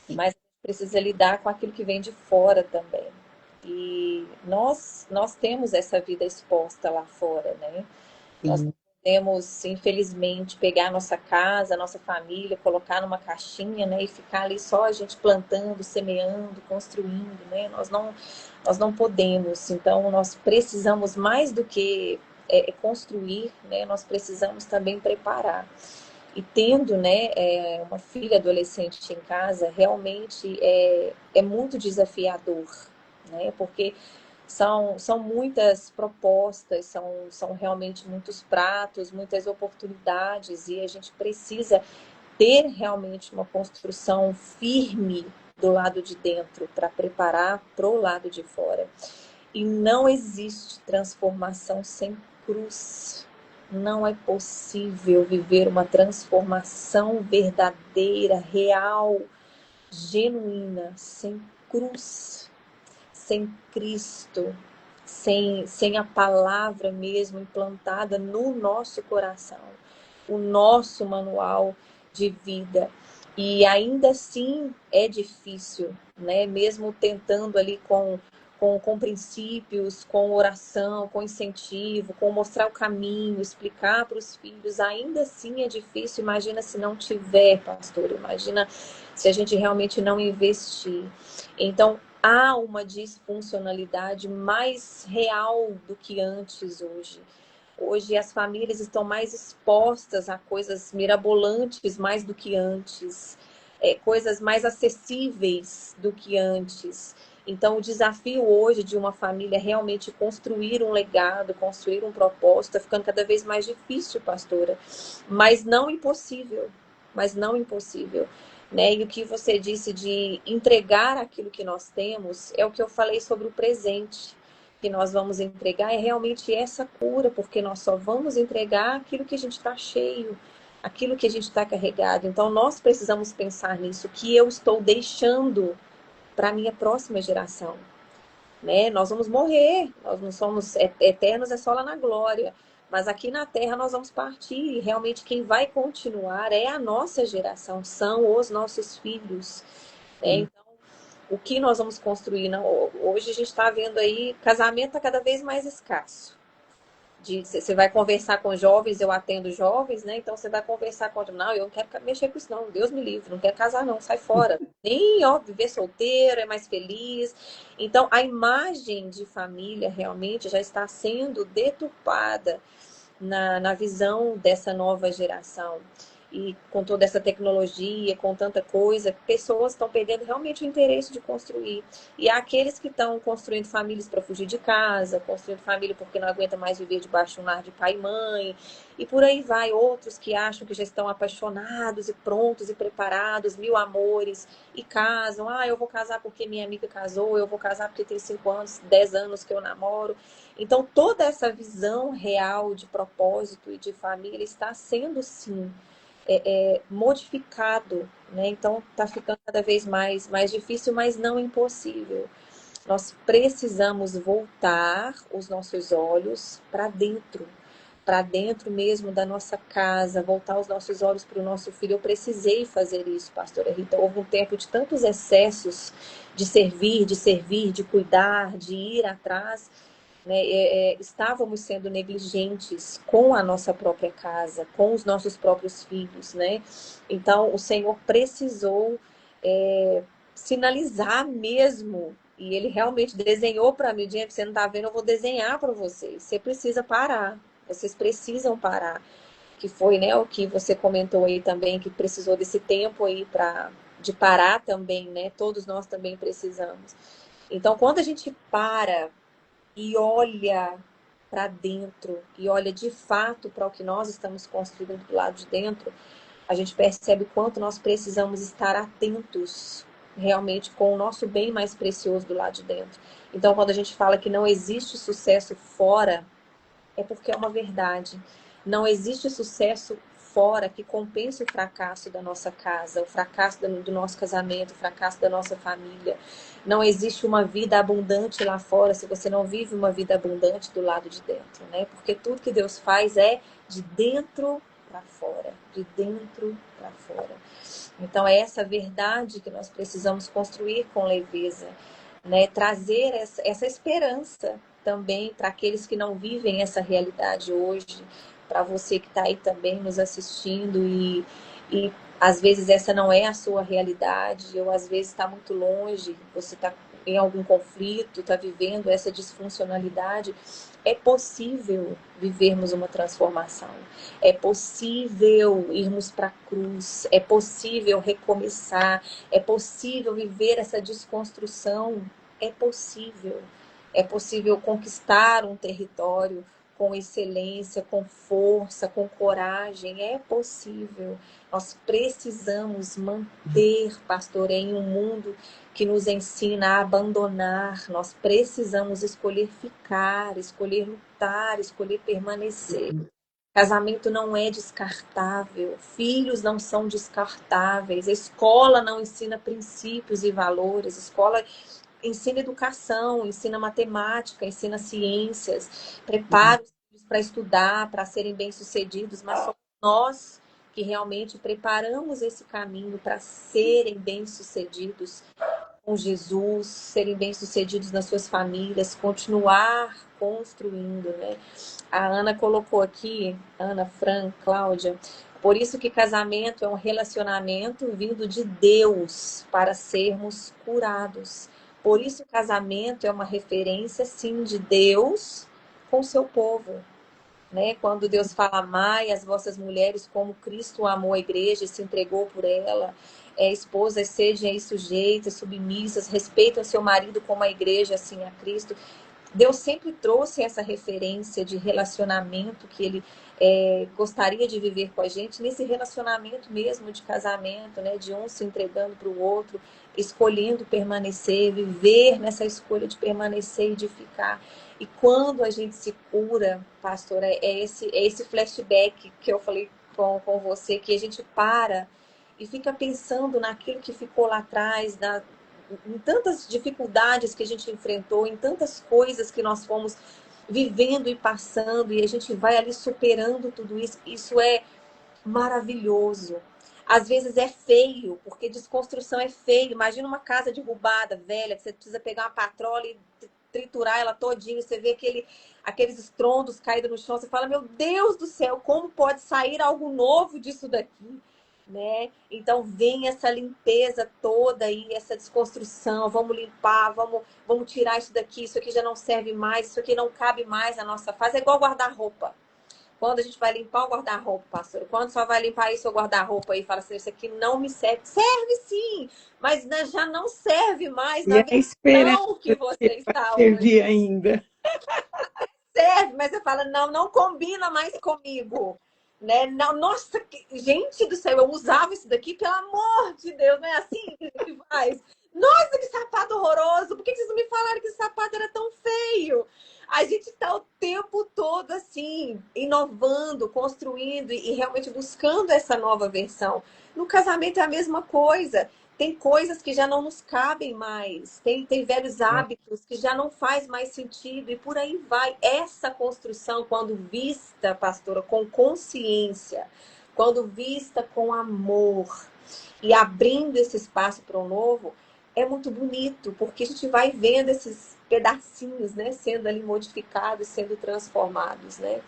Mas a gente precisa lidar com aquilo que vem de fora também. E nós temos essa vida exposta lá fora, né? Nós Sim, podemos, infelizmente, pegar a nossa casa, a nossa família, colocar numa caixinha, né? E ficar ali só a gente plantando, semeando, construindo, né? Nós não podemos. Então, nós precisamos mais do que construir, né? Nós precisamos também preparar. E tendo, né, uma filha adolescente em casa, realmente é muito desafiador, né? Porque são muitas propostas, são realmente muitos pratos, muitas oportunidades, e a gente precisa ter realmente uma construção firme do lado de dentro para preparar para o lado de fora. E não existe transformação sem cruz. Não é possível viver uma transformação verdadeira, real, genuína, sem cruz, sem Cristo, sem a palavra mesmo implantada no nosso coração, o nosso manual de vida. E ainda assim é difícil, né? Mesmo tentando ali com princípios, com oração, com incentivo, com mostrar o caminho, explicar para os filhos, ainda assim é difícil. Imagina se não tiver, pastor, imagina se a gente realmente não investir. Então, há uma disfuncionalidade mais real do que antes hoje. Hoje as famílias estão mais expostas a coisas mirabolantes mais do que antes, coisas mais acessíveis do que antes. Então, o desafio hoje de uma família realmente construir um legado, construir um propósito, está ficando cada vez mais difícil, pastora. Mas não impossível. Mas não impossível. Né? E o que você disse de entregar aquilo que nós temos é o que eu falei sobre o presente que nós vamos entregar, é realmente essa cura, porque nós só vamos entregar aquilo que a gente está cheio, aquilo que a gente está carregado. Então, nós precisamos pensar nisso, que eu estou deixando para a minha próxima geração. Né? Nós vamos morrer, nós não somos eternos, é só lá na glória. Mas aqui na Terra nós vamos partir e realmente quem vai continuar é a nossa geração, são os nossos filhos. Né? sim. Então, o que nós vamos construir? Não? Hoje a gente está vendo aí, casamento está cada vez mais escasso. Você vai conversar com jovens, eu atendo jovens, né? Então você vai conversar com não, eu não quero mexer com isso, não. Deus me livre, não quero casar, não, sai fora. Nem, ó, viver solteiro, é mais feliz. Então a imagem de família realmente já está sendo deturpada na visão dessa nova geração. E com toda essa tecnologia, com tanta coisa, pessoas estão perdendo realmente o interesse de construir. E há aqueles que estão construindo famílias para fugir de casa, construindo família porque não aguenta mais viver debaixo de um lar de pai e mãe. E por aí vai, outros que acham que já estão apaixonados e prontos e preparados, mil amores, e casam. Ah, eu vou casar porque minha amiga casou, eu vou casar porque tem 5 anos, 10 anos que eu namoro. Então, toda essa visão real de propósito e de família está sendo, sim, modificado, né? Então, está ficando cada vez mais difícil, mas não impossível. Nós precisamos voltar os nossos olhos para dentro mesmo da nossa casa, voltar os nossos olhos para o nosso filho. Eu precisei fazer isso, pastora Rita. Houve um tempo de tantos excessos de servir, de cuidar, de ir atrás, né? Estávamos sendo negligentes com a nossa própria casa, com os nossos próprios filhos, né? Então, o Senhor precisou sinalizar mesmo, e Ele realmente desenhou para mim, gente, você não está vendo, eu vou desenhar para vocês. Você precisa parar, vocês precisam parar. Que foi, né, o que você comentou aí também, que precisou desse tempo aí de parar também, né? Todos nós também precisamos. Então, quando a gente para e olha para dentro e olha de fato para o que nós estamos construindo do lado de dentro, a gente percebe o quanto nós precisamos estar atentos realmente com o nosso bem mais precioso do lado de dentro. Então, quando a gente fala que não existe sucesso fora, é porque é uma verdade. Não existe sucesso fora que compense o fracasso da nossa casa, o fracasso do nosso casamento, o fracasso da nossa família. Não existe uma vida abundante lá fora se você não vive uma vida abundante do lado de dentro, né? Porque tudo que Deus faz é de dentro para fora, de dentro para fora. Então é essa verdade que nós precisamos construir com leveza, né? Trazer essa esperança também para aqueles que não vivem essa realidade hoje, para você que está aí também nos assistindo e às vezes essa não é a sua realidade, ou às vezes está muito longe, você está em algum conflito, está vivendo essa disfuncionalidade. É possível vivermos uma transformação, é possível irmos para a cruz, é possível recomeçar, é possível viver essa desconstrução, é possível conquistar um território com excelência, com força, com coragem, é possível. Nós precisamos manter, pastor, em um mundo que nos ensina a abandonar. Nós precisamos escolher ficar, escolher lutar, escolher permanecer. Casamento não é descartável, filhos não são descartáveis, a escola não ensina princípios e valores, a escola ensina educação, ensina matemática, ensina ciências, prepara os filhos para estudar, para serem bem-sucedidos, mas somos nós que realmente preparamos esse caminho para serem bem-sucedidos com Jesus, serem bem-sucedidos nas suas famílias, continuar construindo, né? A Ana colocou aqui, Ana, Fran, Cláudia, por isso que casamento é um relacionamento vindo de Deus para sermos curados. Por isso casamento é uma referência, sim, de Deus com o seu povo. Né? Quando Deus fala, amai as vossas mulheres como Cristo amou a igreja e se entregou por ela, esposas sejam aí sujeitas, submissas, respeitam seu marido como a igreja, assim a Cristo. Deus sempre trouxe essa referência de relacionamento que ele gostaria de viver com a gente, nesse relacionamento mesmo de casamento, né? De um se entregando para o outro, escolhendo permanecer, viver nessa escolha de permanecer e de ficar. E quando a gente se cura, pastor, esse flashback que eu falei com você, que a gente para e fica pensando naquilo que ficou lá atrás, em tantas dificuldades que a gente enfrentou, em tantas coisas que nós fomos vivendo e passando, e a gente vai ali superando tudo isso. Isso é maravilhoso. Às vezes é feio, porque desconstrução é feio. Imagina uma casa derrubada, velha, que você precisa pegar uma patrola e triturar ela todinha, você vê aqueles estrondos caídos no chão, você fala, meu Deus do céu, como pode sair algo novo disso daqui? Né? Então vem essa limpeza toda aí, essa desconstrução, vamos limpar, vamos tirar isso aqui já não serve mais, isso aqui não cabe mais na nossa fase, é igual guarda-roupa. Quando a gente vai limpar o guarda-roupa, pastor, quando só vai limpar aí seu guarda-roupa e fala assim, isso aqui não me serve, serve sim, mas já não serve mais E na a esperança versão que você vai está hoje. servir ainda. Serve, mas você fala, não, não combina mais comigo. Né? Não, nossa, gente do céu, eu usava isso daqui, pelo amor de Deus, não é assim que a gente faz? Nossa, que sapato horroroso! Por que vocês não me falaram que esse sapato era tão feio? A gente está o tempo todo assim, inovando, construindo e realmente buscando essa nova versão. No casamento é a mesma coisa. Tem coisas que já não nos cabem mais, tem velhos hábitos que já não faz mais sentido e por aí vai. Essa construção, quando vista, pastora, com consciência, quando vista com amor e abrindo esse espaço para o novo, é muito bonito, porque a gente vai vendo esses pedacinhos, né, sendo ali modificados, sendo transformados, né?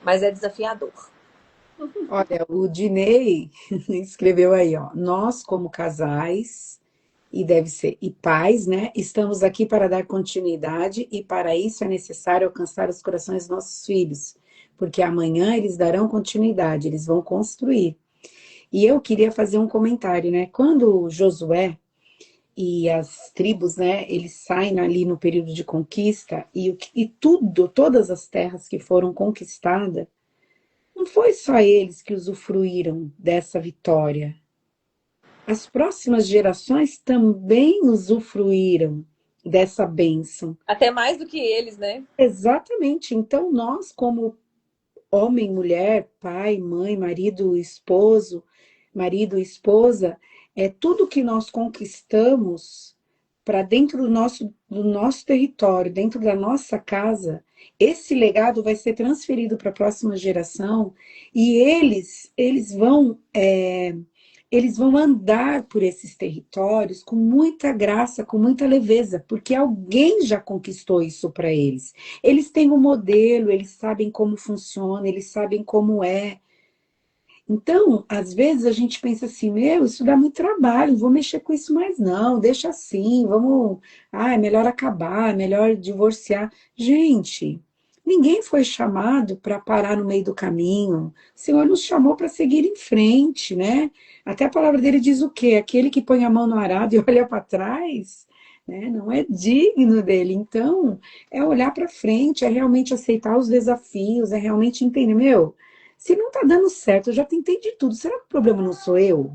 Mas é desafiador. Olha, o Dinei escreveu aí, ó, nós como casais, e deve ser, e pais, né, estamos aqui para dar continuidade e para isso é necessário alcançar os corações dos nossos filhos, porque amanhã eles darão continuidade, eles vão construir. E eu queria fazer um comentário, né, quando Josué e as tribos, né, eles saem ali no período de conquista e tudo, todas as terras que foram conquistadas, não foi só eles que usufruíram dessa vitória. As próximas gerações também usufruíram dessa bênção. Até mais do que eles, né? Exatamente. Então, nós, como homem, mulher, pai, mãe, marido, esposo, marido, esposa, é tudo que nós conquistamos para dentro do nosso território, dentro da nossa casa, esse legado vai ser transferido para a próxima geração e eles vão andar por esses territórios com muita graça, com muita leveza, porque alguém já conquistou isso para eles. Eles têm um modelo, eles sabem como funciona, eles sabem como é. Então, às vezes a gente pensa assim, meu, isso dá muito trabalho, não vou mexer com isso mais não, deixa assim, vamos, é melhor acabar, é melhor divorciar. Gente, ninguém foi chamado para parar no meio do caminho. O Senhor nos chamou para seguir em frente, né? Até a palavra dele diz o quê? Aquele que põe a mão no arado e olha para trás, né? Não é digno dele. Então, é olhar para frente, é realmente aceitar os desafios, é realmente entender, meu, se não tá dando certo, eu já tentei de tudo. Será que o problema não sou eu?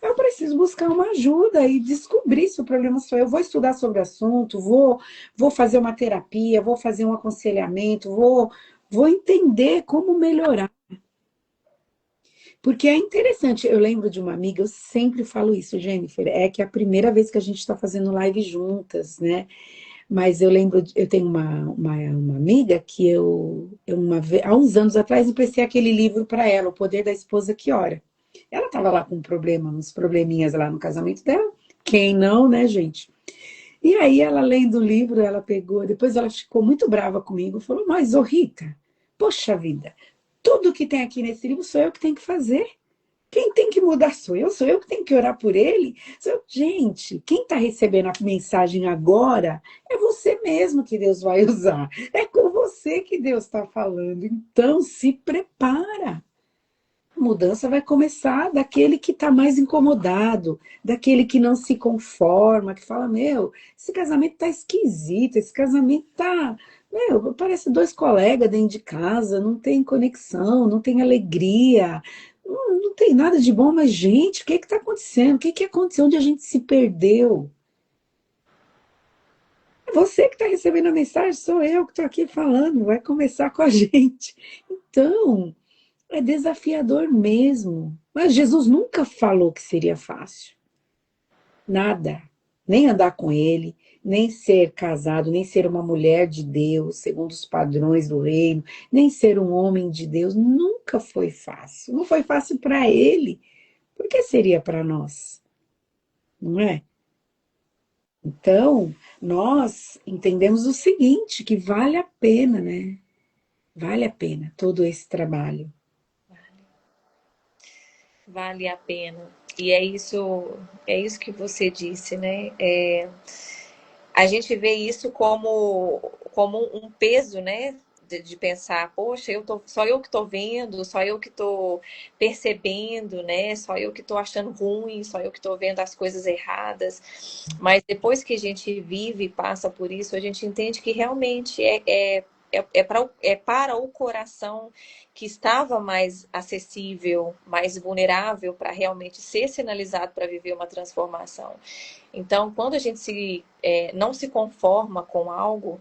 Eu preciso buscar uma ajuda e descobrir se o problema sou eu. Vou estudar sobre o assunto, vou fazer uma terapia, vou fazer um aconselhamento, vou entender como melhorar. Porque é interessante, eu lembro de uma amiga, eu sempre falo isso, Jennifer, é que é a primeira vez que a gente está fazendo live juntas, né? Mas eu lembro, eu tenho uma amiga que há uns anos atrás, emprestei aquele livro para ela, O Poder da Esposa que Ora. Ela estava lá com um problema, uns probleminhas lá no casamento dela. Quem não, né, gente? E aí, ela lendo o livro, ela pegou, depois ela ficou muito brava comigo, falou, mas, ô Rita, poxa vida, tudo que tem aqui nesse livro sou eu que tenho que fazer. Quem tem que mudar sou eu que tenho que orar por ele. Gente, quem está recebendo a mensagem agora é você mesmo que Deus vai usar. É com você que Deus está falando. Então, se prepara. A mudança vai começar daquele que está mais incomodado, daquele que não se conforma, que fala, meu, esse casamento está esquisito, esse casamento está, meu, parece dois colegas dentro de casa, não tem conexão, não tem alegria, não tem nada de bom, mas, gente, o que está acontecendo? O que aconteceu? Onde a gente se perdeu? É você que está recebendo a mensagem, sou eu que estou aqui falando, vai começar com a gente. Então, é desafiador mesmo. Mas Jesus nunca falou que seria fácil. Nada. Nem andar com ele, nem ser casado, nem ser uma mulher de Deus, segundo os padrões do reino, nem ser um homem de Deus. Nunca foi fácil. Não foi fácil para ele. Por que seria para nós? Não é? Então, nós entendemos o seguinte, que vale a pena, né? Vale a pena todo esse trabalho. Vale a pena. E é isso que você disse, né? A gente vê isso como um peso, né? De pensar, poxa, só eu que estou vendo, só eu que estou percebendo, né? Só eu que estou achando ruim, só eu que estou vendo as coisas erradas. Mas depois que a gente vive e passa por isso, a gente entende que realmente é para o coração que estava mais acessível, mais vulnerável para realmente ser sinalizado para viver uma transformação. Então, quando a gente não se conforma com algo,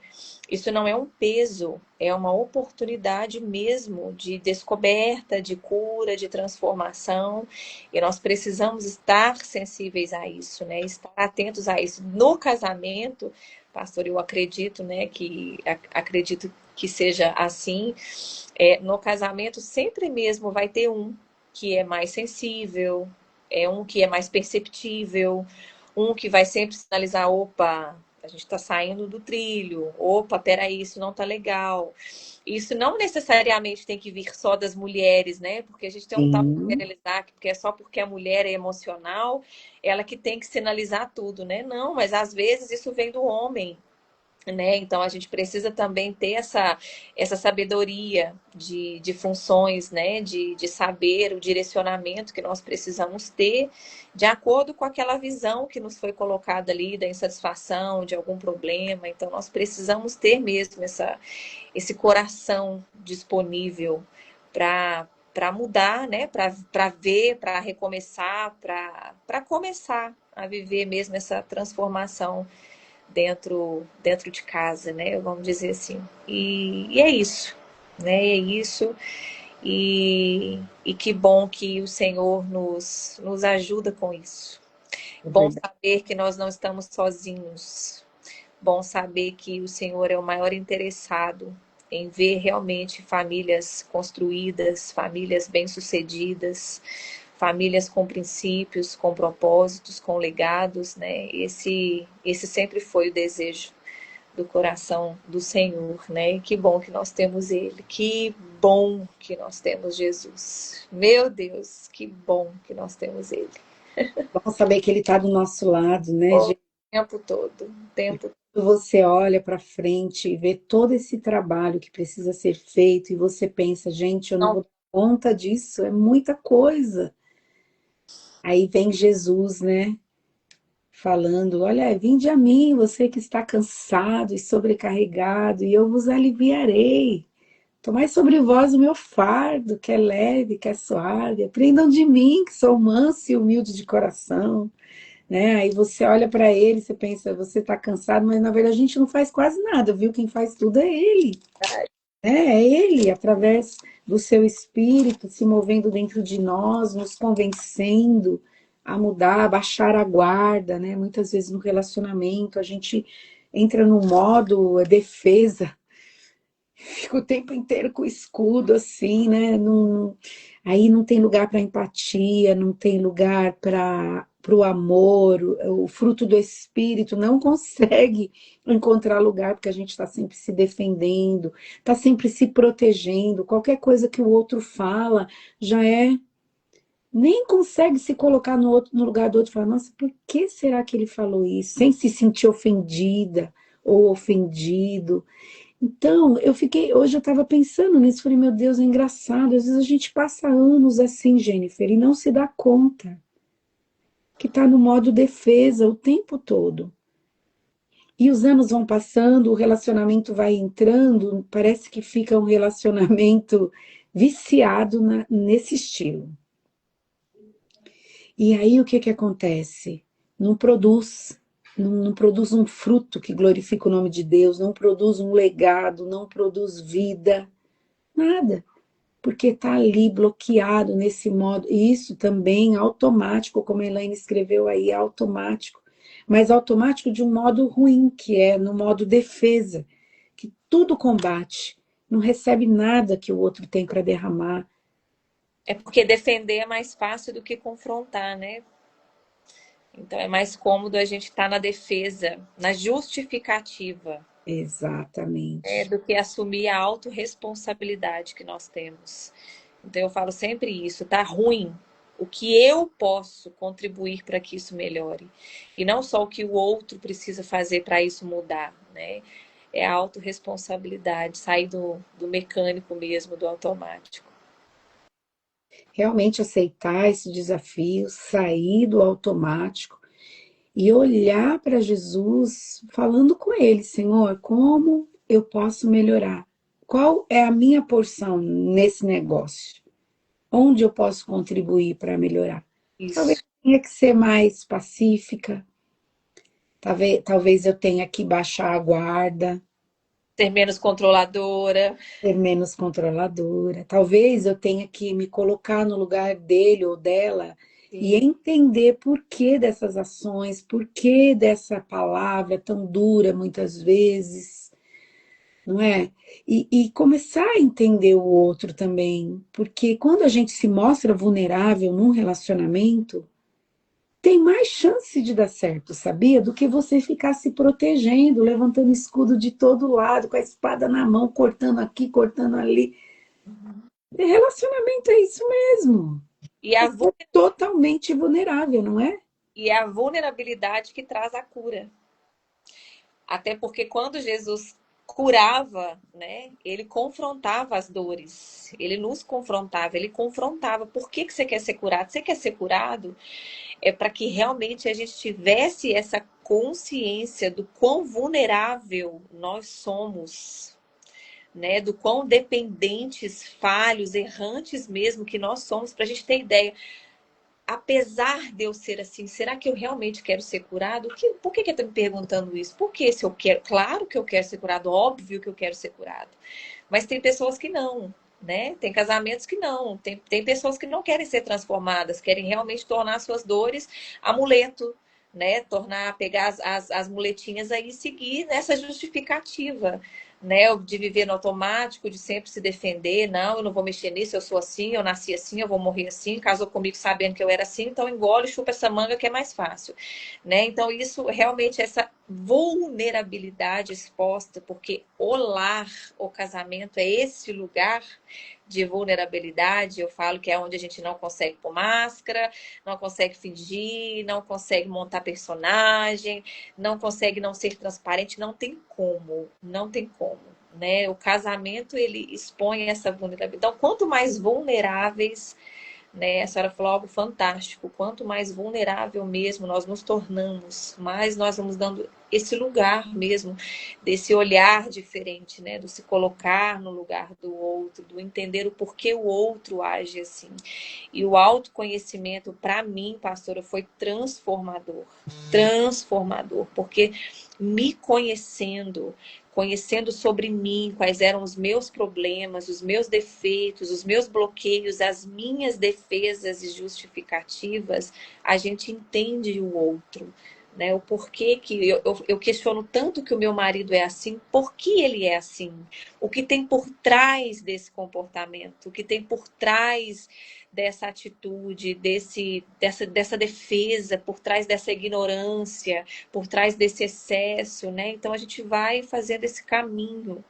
isso não é um peso, é uma oportunidade mesmo de descoberta, de cura, de transformação. E nós precisamos estar sensíveis a isso, né? Estar atentos a isso. No casamento, pastor, eu acredito, né, acredito que seja assim. No casamento sempre mesmo vai ter um que é mais sensível, um que é mais perceptível, um que vai sempre sinalizar, opa, a gente está saindo do trilho, opa, peraí, isso não tá legal. Isso não necessariamente tem que vir só das mulheres, né? Porque a gente tem um tal de Sim. generalizar que é só porque a mulher é emocional, ela que tem que sinalizar tudo, né? Não, mas às vezes isso vem do homem, né? Então a gente precisa também ter essa sabedoria de funções, né? De saber o direcionamento que nós precisamos ter de acordo com aquela visão que nos foi colocada ali da insatisfação, de algum problema. Então nós precisamos ter mesmo esse coração disponível para mudar, né? Para ver, para recomeçar, para começar a viver mesmo essa transformação dentro de casa, né? Vamos dizer assim. E é isso. né? É isso. E que bom que o Senhor nos ajuda com isso. É Bom verdade. saber que nós não estamos sozinhos. Bom saber que o Senhor é o maior interessado em ver realmente famílias construídas, famílias bem-sucedidas, famílias com princípios, com propósitos, com legados, né? Esse sempre foi o desejo do coração do Senhor, né? E que bom que nós temos Ele, que bom que nós temos Jesus. Meu Deus, que bom que nós temos Ele. Bom saber que ele está do nosso lado, né, O gente? tempo todo, o tempo. Quando você olha para frente e vê todo esse trabalho que precisa ser feito e você pensa, gente, eu não Não, vou dar conta disso, é muita coisa. Aí vem Jesus, né, falando: olha, vinde a mim, você que está cansado e sobrecarregado, e eu vos aliviarei. Tomai sobre vós o meu fardo, que é leve, que é suave. Aprendam de mim, que sou manso e humilde de coração. Né? Aí você olha para ele, você pensa, você está cansado, mas na verdade a gente não faz quase nada, viu? Quem faz tudo é ele. Né? É ele, através do seu espírito, se movendo dentro de nós, nos convencendo a mudar, a baixar a guarda, né? Muitas vezes no relacionamento a gente entra no modo defesa, fica o tempo inteiro com o escudo assim, né? Aí não tem lugar para empatia, não tem lugar para o amor, o fruto do espírito não consegue encontrar lugar porque a gente está sempre se defendendo, está sempre se protegendo. Qualquer coisa que o outro fala já é. Nem consegue se colocar no lugar do outro e falar, nossa, por que será que ele falou isso? Sem se sentir ofendida ou ofendido. Então, hoje eu estava pensando nisso, falei, meu Deus, é engraçado, às vezes a gente passa anos assim, Jennifer, e não se dá conta que está no modo defesa o tempo todo. E os anos vão passando, o relacionamento vai entrando, parece que fica um relacionamento viciado nesse estilo. E aí o que que acontece? Não produz, não produz um fruto que glorifica o nome de Deus, não produz um legado, não produz vida, nada. Porque está ali bloqueado nesse modo, e isso também automático, como a Elaine escreveu aí, é automático, mas automático de um modo ruim, que é no modo defesa, que tudo combate, não recebe nada que o outro tem para derramar. é porque defender é mais fácil do que confrontar, né? Então é mais cômodo a gente estar na defesa, na justificativa, né, Exatamente. do que assumir a autorresponsabilidade que nós temos. Então eu falo sempre isso, tá ruim. O que eu posso contribuir para que isso melhore? E não só o que o outro precisa fazer para isso mudar, né? É a autorresponsabilidade, sair do mecânico mesmo, do automático. Realmente aceitar esse desafio, sair do automático e olhar para Jesus falando com ele, Senhor, como eu posso melhorar? Qual é a minha porção nesse negócio? Onde eu posso contribuir para melhorar? Talvez Isso. eu tenha que ser mais pacífica, talvez eu tenha que baixar a guarda, Ser menos controladora. ser menos controladora, talvez eu tenha que me colocar no lugar dele ou dela e Sim. entender por que dessas ações, por que dessa palavra tão dura muitas vezes, não é? E começar a entender o outro também, porque quando a gente se mostra vulnerável num relacionamento, tem mais chance de dar certo, sabia? Do que você ficar se protegendo, levantando escudo de todo lado, com a espada na mão, cortando aqui, cortando ali. E relacionamento é isso mesmo. E a, É totalmente vulnerável, não é? e é a vulnerabilidade que traz a cura. Até porque quando Jesus curava, né, ele confrontava as dores, ele nos confrontava, ele confrontava. Por que que você quer ser curado? Você quer ser curado? É para que realmente a gente tivesse essa consciência do quão vulnerável nós somos, né? Do quão dependentes, falhos, errantes mesmo que nós somos, para a gente ter ideia. Apesar de eu ser assim, será que eu realmente quero ser curado? Por que eu estou me perguntando isso? Porque se eu quero, claro que eu quero ser curado, óbvio que eu quero ser curado. Mas tem pessoas que não, né? Tem casamentos que não. Tem pessoas que não querem ser transformadas, querem realmente tornar suas dores amuleto, né? Pegar as muletinhas aí e seguir nessa justificativa, né? De viver no automático, de sempre se defender. Não, eu não vou mexer nisso, eu sou assim, eu nasci assim, eu vou morrer assim. Casou comigo sabendo que eu era assim, então engole, chupa essa manga que é mais fácil, né? Então isso realmente essa vulnerabilidade exposta, porque o lar, o casamento é esse lugar de vulnerabilidade. Eu falo que é onde a gente não consegue pôr máscara, não consegue fingir, não consegue montar personagem, não consegue não ser transparente, não tem como, não tem como, né? O casamento ele expõe essa vulnerabilidade. Então, quanto mais vulneráveis, né? A senhora falou algo fantástico. Quanto mais vulnerável mesmo nós nos tornamos, mais nós vamos dando esse lugar mesmo, desse olhar diferente, né? Do se colocar no lugar do outro, do entender o porquê o outro age assim. E o autoconhecimento, para mim, pastora, foi transformador. Transformador, porque me conhecendo, conhecendo sobre mim, quais eram os meus problemas, os meus defeitos, os meus bloqueios, as minhas defesas e justificativas, a gente entende o outro. Né, o porquê que eu questiono tanto que o meu marido é assim, por que ele é assim? O que tem por trás desse comportamento? O que tem por trás dessa atitude, dessa defesa, por trás dessa ignorância, por trás desse excesso, né? Então a gente vai fazendo esse caminho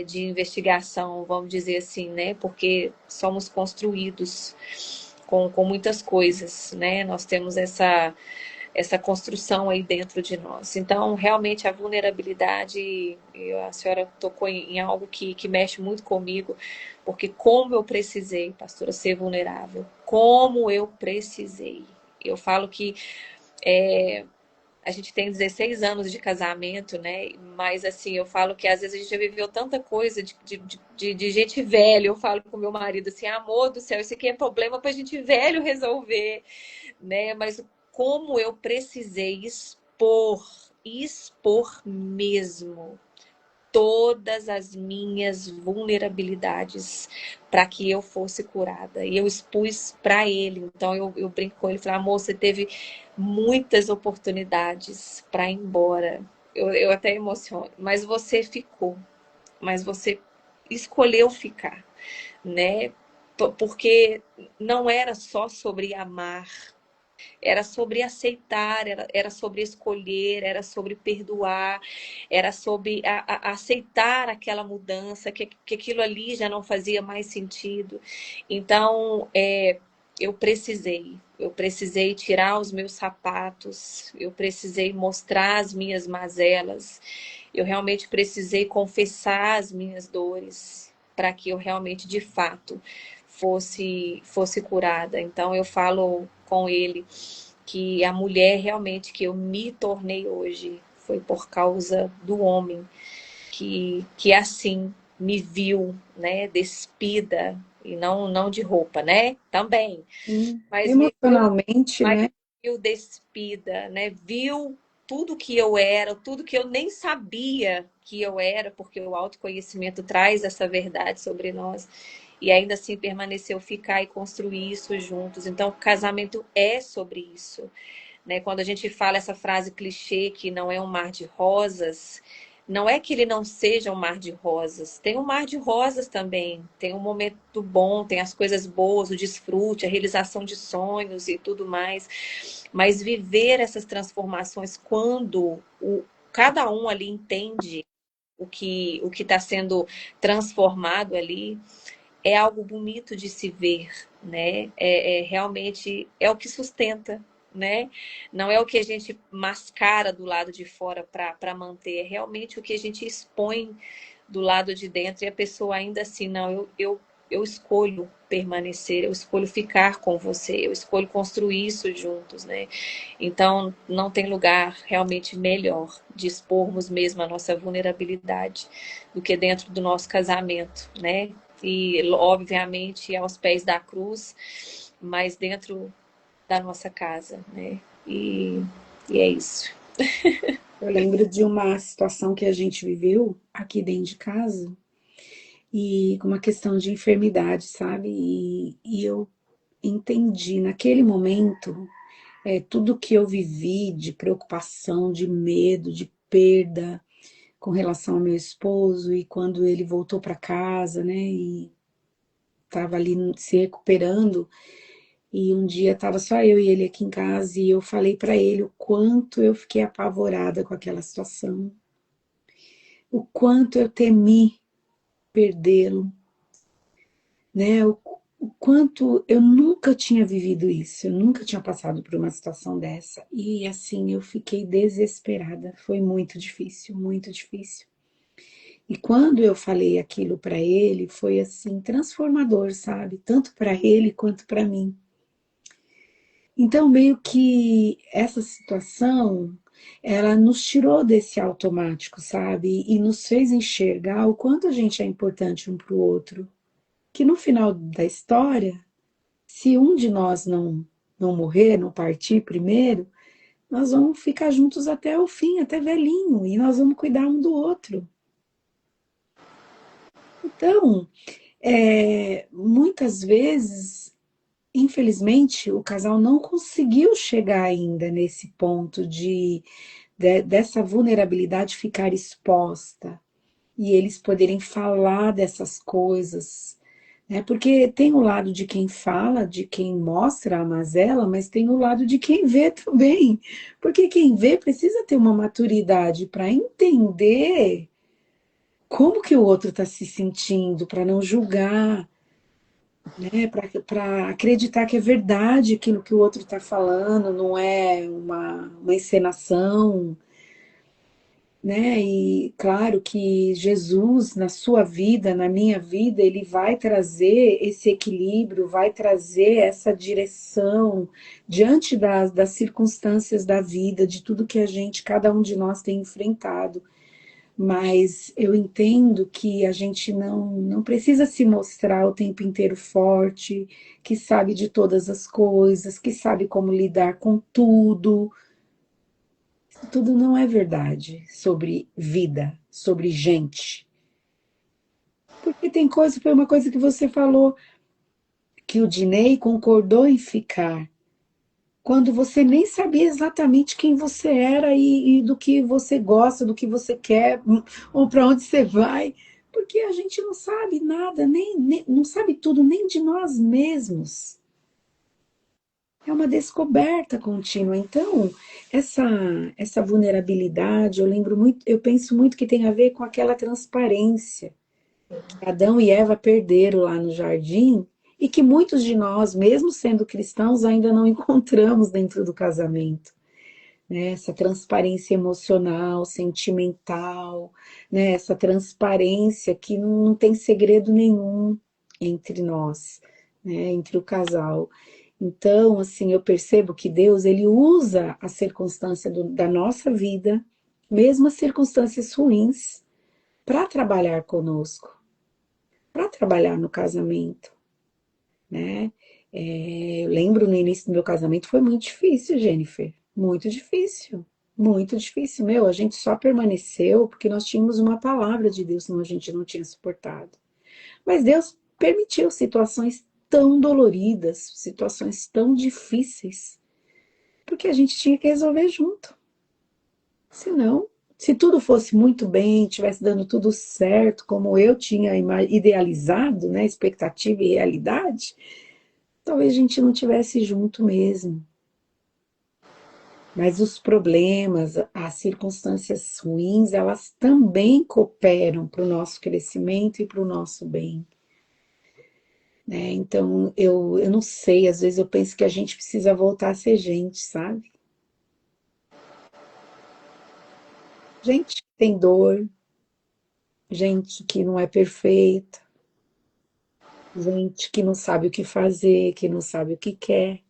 de investigação, vamos dizer assim, né? Porque somos construídos com muitas coisas, né? Nós temos essa construção aí dentro de nós. Então, realmente, a vulnerabilidade, a senhora tocou em algo que mexe muito comigo, porque como eu precisei, pastora, ser vulnerável, como eu precisei. Eu falo que a gente tem 16 anos de casamento, né? Mas assim, eu falo que às vezes a gente já viveu tanta coisa de gente velha. Eu falo com meu marido assim, amor do céu, isso aqui é problema pra gente velho resolver, né? Mas como eu precisei expor mesmo todas as minhas vulnerabilidades para que eu fosse curada. E eu expus para ele. Então eu brinco com ele, falei, amor, você teve muitas oportunidades para ir embora. Eu até emociono, mas você ficou, mas você escolheu ficar, né? Porque não era só sobre amar, era sobre aceitar, era sobre escolher, era sobre perdoar, era sobre aceitar aquela mudança, que aquilo ali já não fazia mais sentido. Então, eu precisei tirar os meus sapatos, eu precisei mostrar as minhas mazelas, eu realmente precisei confessar as minhas dores para que eu realmente, de fato, fosse curada. Então eu falo com ele que a mulher realmente que eu me tornei hoje foi por causa do homem que assim me viu, né, despida e não de roupa, né? Também, Sim. mas me viu, Emocionalmente, mas né? viu despida, né? Viu tudo que eu era, tudo que eu nem sabia que eu era, porque o autoconhecimento traz essa verdade sobre nós. E ainda assim permaneceu ficar e construir isso juntos. Então, o casamento é sobre isso, né? Quando a gente fala essa frase clichê que não é um mar de rosas, não é que ele não seja um mar de rosas. Tem um mar de rosas também. Tem um momento bom, tem as coisas boas, o desfrute, a realização de sonhos e tudo mais. Mas viver essas transformações quando cada um ali entende o que está sendo transformado ali, é algo bonito de se ver, né? Realmente é o que sustenta, né? Não é o que a gente mascara do lado de fora para manter, é realmente o que a gente expõe do lado de dentro e a pessoa ainda assim, não, eu escolho permanecer, eu escolho ficar com você, eu escolho construir isso juntos, né? Então, não tem lugar realmente melhor de expormos mesmo a nossa vulnerabilidade do que dentro do nosso casamento, né? E, obviamente, aos pés da cruz, mas dentro da nossa casa, né? E é isso. Eu lembro de uma situação que a gente viveu aqui dentro de casa, e com uma questão de enfermidade, sabe? E eu entendi naquele momento tudo que eu vivi de preocupação, de medo, de perda com relação ao meu esposo e quando ele voltou para casa, né? E estava ali se recuperando. E um dia estava só eu e ele aqui em casa e eu falei para ele o quanto eu fiquei apavorada com aquela situação, o quanto eu temi perdê-lo, né? O quanto eu nunca tinha vivido isso, eu nunca tinha passado por uma situação dessa. E assim, eu fiquei desesperada. Foi muito difícil, muito difícil. E quando eu falei aquilo para ele, foi assim transformador, sabe? Tanto para ele quanto para mim. Então, meio que essa situação, ela nos tirou desse automático, sabe? E nos fez enxergar o quanto a gente é importante um para o outro. Que no final da história, se um de nós não morrer, não partir primeiro, nós vamos ficar juntos até o fim, até velhinho, e nós vamos cuidar um do outro. Então, muitas vezes, infelizmente, o casal não conseguiu chegar ainda nesse ponto dessa vulnerabilidade ficar exposta e eles poderem falar dessas coisas, né? Porque tem o lado de quem fala, de quem mostra a mazela, mas tem o lado de quem vê também. Porque quem vê precisa ter uma maturidade para entender como que o outro está se sentindo, para não julgar, né? Para acreditar que é verdade aquilo que o outro está falando, não é uma encenação, né? E claro que Jesus, na sua vida, na minha vida, ele vai trazer esse equilíbrio, vai trazer essa direção diante das circunstâncias da vida, de tudo que cada um de nós tem enfrentado. Mas eu entendo que a gente não precisa se mostrar o tempo inteiro forte, que sabe de todas as coisas, que sabe como lidar com tudo. Tudo não é verdade sobre vida, sobre gente. Porque tem coisa, foi uma coisa que você falou, que o Dinei concordou em ficar, quando você nem sabia exatamente quem você era e do que você gosta, do que você quer, ou para onde você vai. Porque a gente não sabe nada, nem não sabe tudo, nem de nós mesmos. É uma descoberta contínua. Então, essa, essa vulnerabilidade, eu penso muito que tem a ver com aquela transparência que Adão e Eva perderam lá no jardim e que muitos de nós, mesmo sendo cristãos, ainda não encontramos dentro do casamento. Né? Essa transparência emocional, sentimental, né? Essa transparência que não tem segredo nenhum entre nós, né? Entre o casal. Então, assim, eu percebo que Deus, ele usa a circunstância da nossa vida, mesmo as circunstâncias ruins, para trabalhar conosco, para trabalhar no casamento, né? Eu lembro no início do meu casamento foi muito difícil, Jennifer, muito difícil, muito difícil. Meu, a gente só permaneceu porque nós tínhamos uma palavra de Deus, senão a gente não tinha suportado. Mas Deus permitiu situações tão doloridas, situações tão difíceis, porque a gente tinha que resolver junto. Senão, se tudo fosse muito bem, tivesse dando tudo certo, como eu tinha idealizado, né, expectativa e realidade, talvez a gente não tivesse junto mesmo. Mas os problemas, as circunstâncias ruins, elas também cooperam para o nosso crescimento e para o nosso bem. Né? Então, eu não sei, às vezes eu penso que a gente precisa voltar a ser gente, sabe? Gente que tem dor, gente que não é perfeita, gente que não sabe o que fazer, que não sabe o que quer,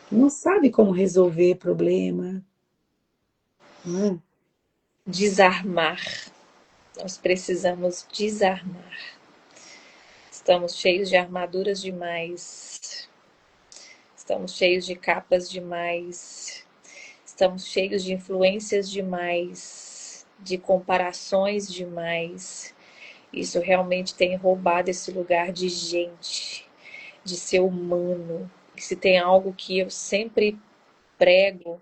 que não sabe como resolver problema. Não é? Desarmar. Nós precisamos desarmar. Estamos cheios de armaduras demais. Estamos cheios de capas demais. Estamos cheios de influências demais, de comparações demais. Isso realmente tem roubado esse lugar de gente, de ser humano. E se tem algo que eu sempre prego,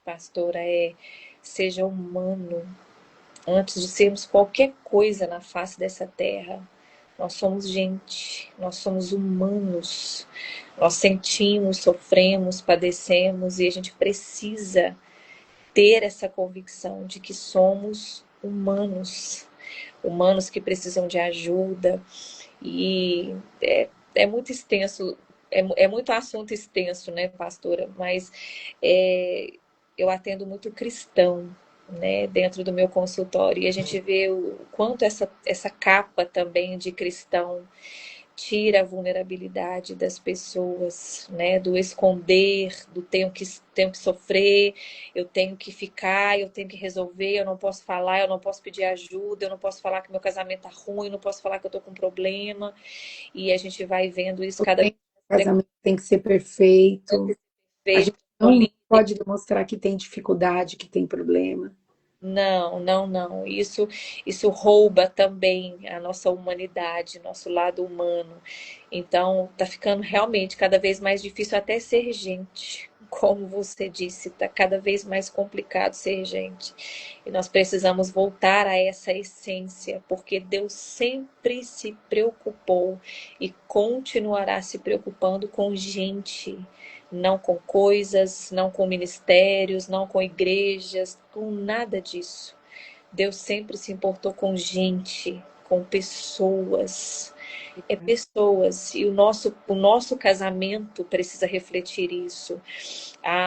pastora, é seja humano. Antes de sermos qualquer coisa na face dessa terra, nós somos gente, nós somos humanos. Nós sentimos, sofremos, padecemos e a gente precisa ter essa convicção de que somos humanos, humanos que precisam de ajuda. E é muito extenso, é muito assunto extenso, né, pastora? Mas eu atendo muito cristão, né, dentro do meu consultório, e a gente vê o quanto essa capa também de cristão tira a vulnerabilidade das pessoas, né? Do esconder, do tenho que sofrer, eu tenho que ficar, eu tenho que resolver, eu não posso falar, eu não posso pedir ajuda, eu não posso falar que meu casamento tá ruim, eu não posso falar que eu tô com problema. E a gente vai vendo isso cada vez O casamento tem que ser perfeito. A mais gente não feito. pode demonstrar que tem dificuldade, que tem problema. Não, não, não. Isso rouba também a nossa humanidade, nosso lado humano. Então, tá ficando realmente cada vez mais difícil até ser gente. Como você disse, tá cada vez mais complicado ser gente. E nós precisamos voltar a essa essência, porque Deus sempre se preocupou e continuará se preocupando com gente, não com coisas, não com ministérios, não com igrejas, com nada disso. Deus sempre se importou com gente, com pessoas. É pessoas. E o nosso casamento precisa refletir isso.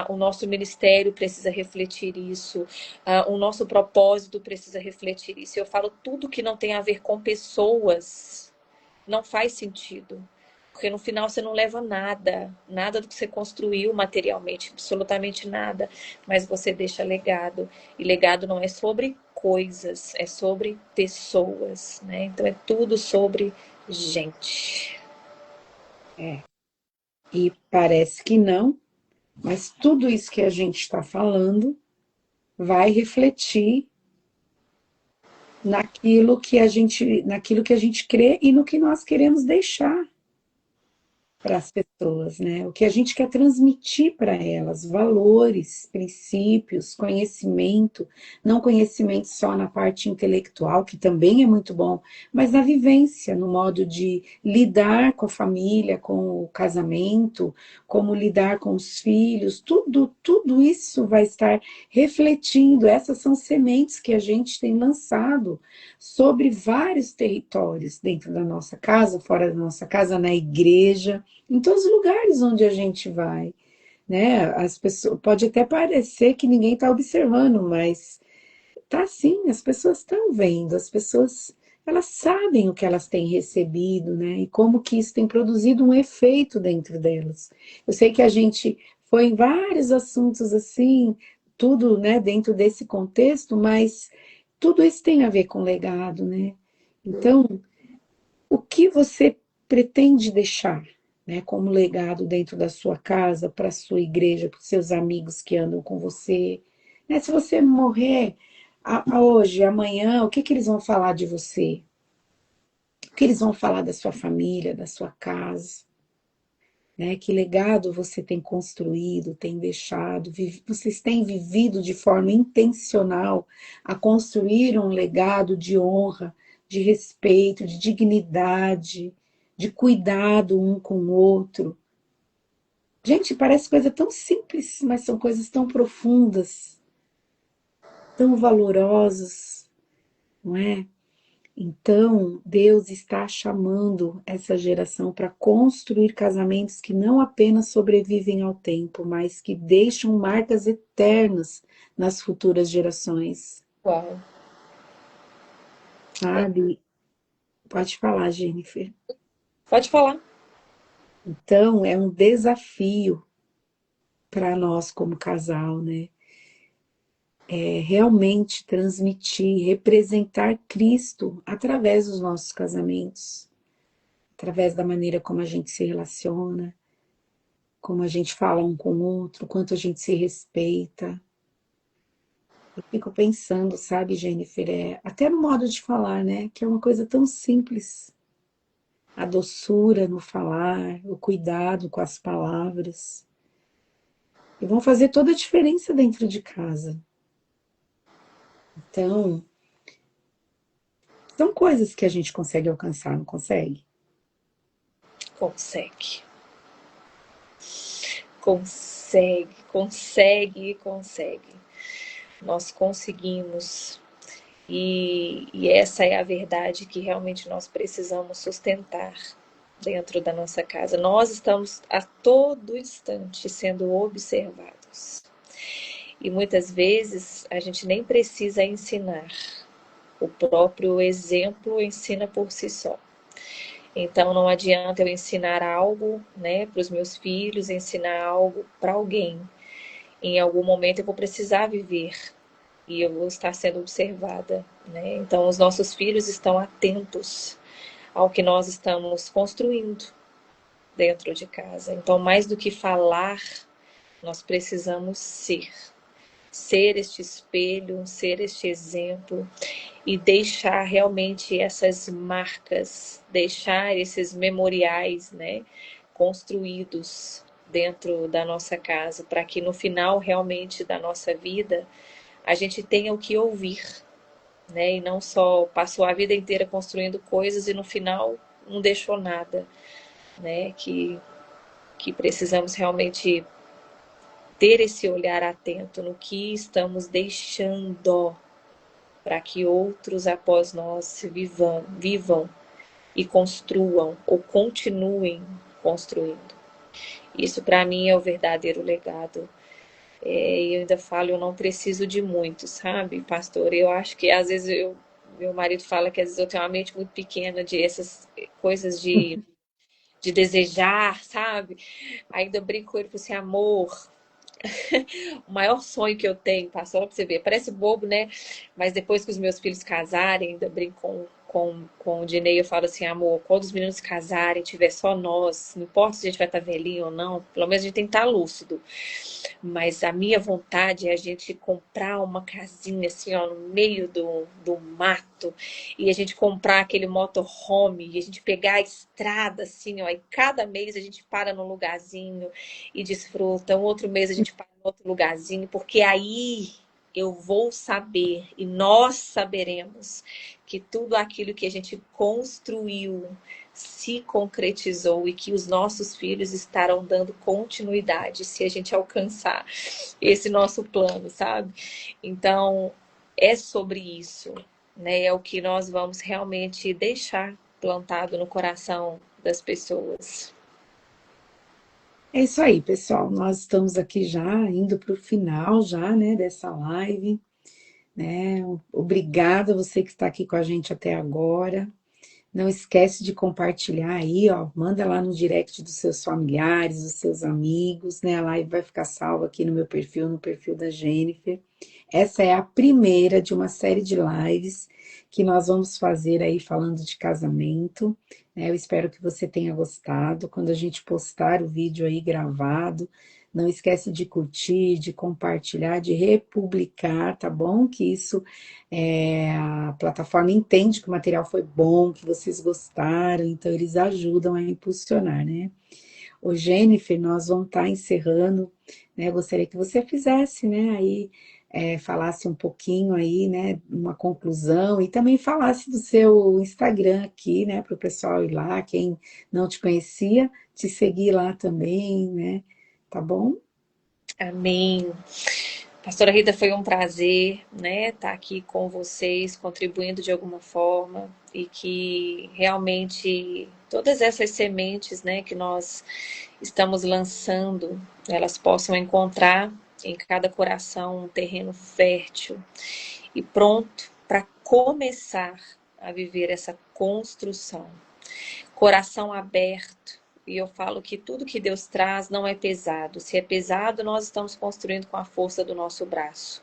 O nosso ministério precisa refletir isso. O nosso propósito precisa refletir isso. Eu falo tudo que não tem a ver com pessoas não faz sentido. Porque no final você não leva nada, nada do que você construiu materialmente, absolutamente nada, mas você deixa legado. E legado não é sobre coisas, é sobre pessoas, né? Então é tudo sobre gente. É. E parece que não, mas tudo isso que a gente está falando vai refletir naquilo que a gente crê e no que nós queremos deixar para as pessoas, né? O que a gente quer transmitir para elas, valores, princípios, conhecimento, não conhecimento só na parte intelectual, que também é muito bom, mas na vivência, no modo de lidar com a família, com o casamento, como lidar com os filhos, tudo isso vai estar refletindo. Essas são sementes que a gente tem lançado sobre vários territórios, dentro da nossa casa, fora da nossa casa, na igreja, em todos os lugares onde a gente vai, né? As pessoas, pode até parecer que ninguém está observando, mas tá sim, as pessoas estão vendo, as pessoas elas sabem o que elas têm recebido, né? E como que isso tem produzido um efeito dentro delas. Eu sei que a gente foi em vários assuntos assim, tudo, né, dentro desse contexto, mas tudo isso tem a ver com legado, né? Então, o que você pretende deixar, né, como legado dentro da sua casa, para a sua igreja, para os seus amigos que andam com você? Né, se você morrer hoje, amanhã, o que, que eles vão falar de você? O que eles vão falar da sua família, da sua casa? Né? Que legado você tem construído, tem deixado? Vocês têm vivido de forma intencional a construir um legado de honra, de respeito, de dignidade, de cuidado um com o outro. Gente, parece coisa tão simples, mas são coisas tão profundas, tão valorosas, não é? Então, Deus está chamando essa geração para construir casamentos que não apenas sobrevivem ao tempo, mas que deixam marcas eternas nas futuras gerações, Uau. sabe? Pode falar, Jennifer. Pode falar. Então, é um desafio para nós como casal, né? É realmente transmitir, representar Cristo através dos nossos casamentos, através da maneira como a gente se relaciona, como a gente fala um com o outro, quanto a gente se respeita. Eu fico pensando, sabe, Jennifer, até no modo de falar, né? Que é uma coisa tão simples. A doçura no falar, o cuidado com as palavras. E vão fazer toda a diferença dentro de casa. Então, são coisas que a gente consegue alcançar, não consegue? Consegue. Consegue, consegue, consegue. Nós conseguimos. E essa é a verdade que realmente nós precisamos sustentar dentro da nossa casa. Nós estamos a todo instante sendo observados. E muitas vezes a gente nem precisa ensinar. O próprio exemplo ensina por si só. Então não adianta eu ensinar algo, né, para os meus filhos, ensinar algo para alguém. Em algum momento eu vou precisar viver e eu vou estar sendo observada, né? Então os nossos filhos estão atentos ao que nós estamos construindo dentro de casa. Então, mais do que falar, nós precisamos ser este espelho, ser este exemplo e deixar realmente essas marcas, deixar esses memoriais, né, construídos dentro da nossa casa, para que no final realmente da nossa vida a gente tenha o que ouvir, né, e não só passou a vida inteira construindo coisas e no final não deixou nada, né, que precisamos realmente ter esse olhar atento no que estamos deixando para que outros após nós vivam e construam ou continuem construindo. Isso para mim é o verdadeiro legado. Eu ainda falo, eu não preciso de muito, sabe, pastor? Eu acho que às vezes meu marido fala que às vezes eu tenho uma mente muito pequena de essas coisas de desejar, sabe? Ainda brinco com ele, assim, amor, o maior sonho que eu tenho, pastor, pra você ver, parece bobo, né? Mas depois que os meus filhos casarem, ainda brinco com o Dinei, eu falo assim, amor, quando os meninos casarem, tiver só nós, não importa se a gente vai estar velhinho ou não, pelo menos a gente tem que estar lúcido. Mas a minha vontade é a gente comprar uma casinha assim, ó, no meio do mato, e a gente comprar aquele motorhome, e a gente pegar a estrada assim, ó, e cada mês a gente para num lugarzinho e desfruta, um outro mês a gente para em outro lugarzinho, porque aí eu vou saber e nós saberemos que tudo aquilo que a gente construiu se concretizou e que os nossos filhos estarão dando continuidade se a gente alcançar esse nosso plano, sabe? Então, é sobre isso, né? É o que nós vamos realmente deixar plantado no coração das pessoas. É isso aí, pessoal. Nós estamos aqui já indo para o final já, né, dessa live, né? Obrigada você que está aqui com a gente até agora. Não esquece de compartilhar aí, ó, manda lá no direct dos seus familiares, dos seus amigos, né? A live vai ficar salva aqui no meu perfil, no perfil da Jennifer. Essa é a primeira de uma série de lives que nós vamos fazer aí falando de casamento, né? Eu espero que você tenha gostado. Quando a gente postar o vídeo aí gravado, não esquece de curtir, de compartilhar, de republicar, tá bom? Que isso a plataforma entende que o material foi bom, que vocês gostaram, então eles ajudam a impulsionar, né? Ô, Jennifer, nós vamos estar encerrando, né? Gostaria que você fizesse, né? Aí falasse um pouquinho aí, né? Uma conclusão e também falasse do seu Instagram aqui, né? Para o pessoal ir lá, quem não te conhecia, te seguir lá também, né? Tá bom? Amém. Pastora Rita, foi um prazer, né, estar aqui com vocês, contribuindo de alguma forma e que realmente todas essas sementes, né, que nós estamos lançando, elas possam encontrar em cada coração um terreno fértil e pronto para começar a viver essa construção. Coração aberto. E eu falo que tudo que Deus traz não é pesado. Se é pesado, nós estamos construindo com a força do nosso braço.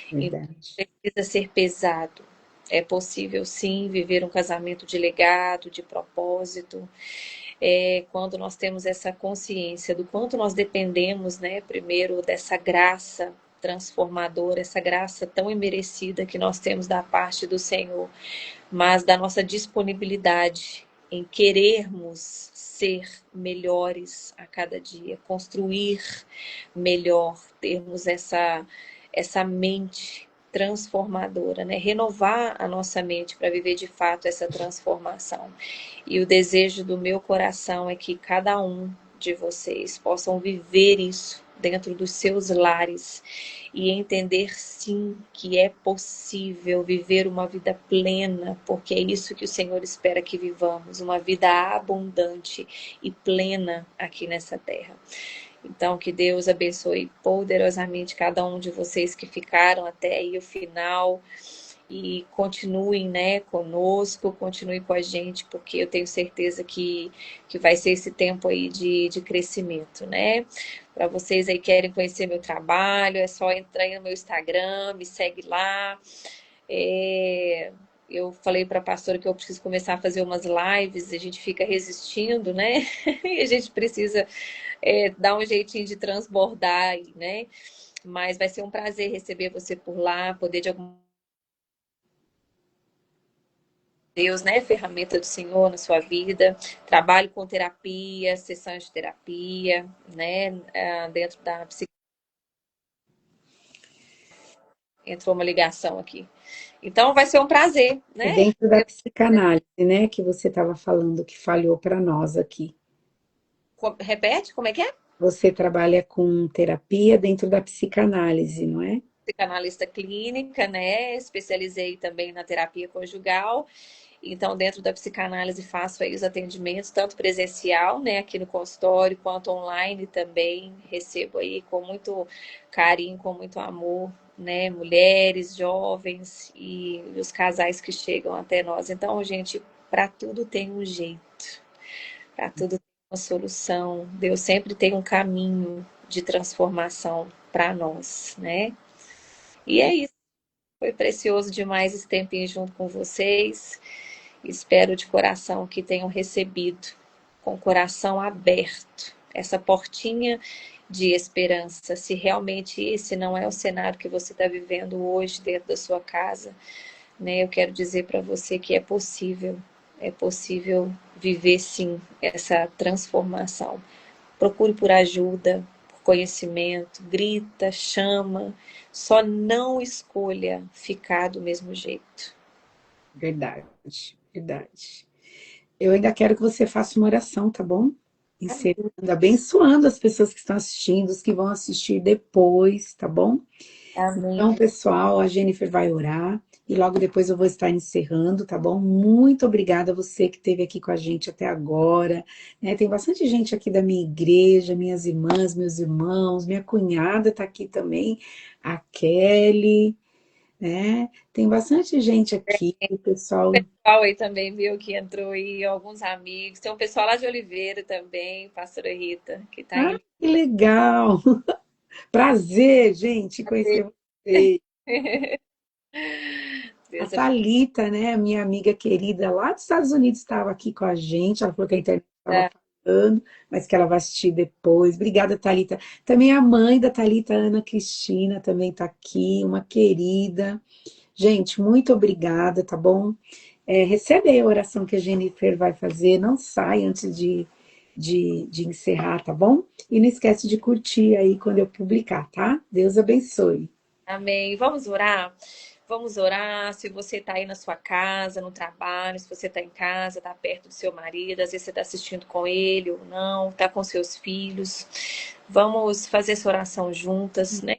Então, Verdade. precisa ser pesado. É possível, sim, viver um casamento de legado, de propósito. Quando nós temos essa consciência do quanto nós dependemos, né, primeiro dessa graça transformadora, essa graça tão imerecida que nós temos da parte do Senhor, mas da nossa disponibilidade em querermos ser melhores a cada dia, construir melhor, termos essa mente transformadora, né? Renovar a nossa mente para viver de fato essa transformação. E o desejo do meu coração é que cada um de vocês possam viver isso dentro dos seus lares e entender sim que é possível viver uma vida plena, porque é isso que o Senhor espera que vivamos, uma vida abundante e plena aqui nessa terra. Então, que Deus abençoe poderosamente cada um de vocês que ficaram até aí o final e continuem, né, conosco, continuem com a gente, porque eu tenho certeza que vai ser esse tempo aí de crescimento, né? Para vocês aí que querem conhecer meu trabalho, é só entrar aí no meu Instagram, me segue lá. Eu falei para a pastora que eu preciso começar a fazer umas lives, a gente fica resistindo, né? E a gente precisa dar um jeitinho de transbordar aí, né? Mas vai ser um prazer receber você por lá, poder de algum Deus, né? Ferramenta do Senhor na sua vida. Trabalho com terapia, sessões de terapia, né? Dentro da entrou uma ligação aqui. Então vai ser um prazer, É né? dentro da psicanálise, né, que você estava falando que falhou para nós aqui. Repete, como é que é? Você trabalha com terapia dentro da psicanálise, não é? Psicanalista clínica, né? Especializei também na terapia conjugal. Então, dentro da psicanálise, faço aí os atendimentos, tanto presencial, né, aqui no consultório, quanto online também. Recebo aí com muito carinho, com muito amor, né, mulheres, jovens e os casais que chegam até nós. Então, gente, para tudo tem um jeito, para tudo tem uma solução. Deus sempre tem um caminho de transformação para nós, né? E é isso. Foi precioso demais esse tempinho junto com vocês. Espero de coração que tenham recebido com o coração aberto essa portinha de esperança. Se realmente esse não é o cenário que você está vivendo hoje dentro da sua casa, né? Eu quero dizer para você que é possível viver sim essa transformação. Procure por ajuda, por conhecimento, grita, chama, só não escolha ficar do mesmo jeito. Verdade, verdade. Eu ainda quero que você faça uma oração, tá bom? Encerrando, abençoando as pessoas que estão assistindo, os que vão assistir depois, tá bom? Amém. Então, pessoal, a Jennifer vai orar e logo depois eu vou estar encerrando, tá bom? Muito obrigada a você que esteve aqui com a gente até agora, né? Tem bastante gente aqui da minha igreja, minhas irmãs, meus irmãos, minha cunhada está aqui também, a Kelly, né? Tem bastante gente aqui, o pessoal. Pessoal aí também viu que entrou aí, alguns amigos. Tem um pessoal lá de Oliveira também, pastora Rita, que tá Ah, aí. que legal! Prazer, gente, conhecer você. A Deus Thalita, né, minha amiga querida lá dos Estados Unidos, estava aqui com a gente. Ela falou que a internet estava abençoe. falhando, mas que ela vai assistir depois. Obrigada, Thalita. Também a mãe da Thalita, Ana Cristina, também está aqui, uma querida. Gente, muito obrigada, tá bom? Recebe aí a oração que a Jennifer vai fazer. Não sai antes de encerrar, tá bom? E não esquece de curtir aí quando eu publicar, tá? Deus abençoe. Amém. Vamos orar? Vamos orar. Se você está aí na sua casa, no trabalho, se você está em casa, está perto do seu marido, às vezes você está assistindo com ele ou não, está com seus filhos. Vamos fazer essa oração juntas, né?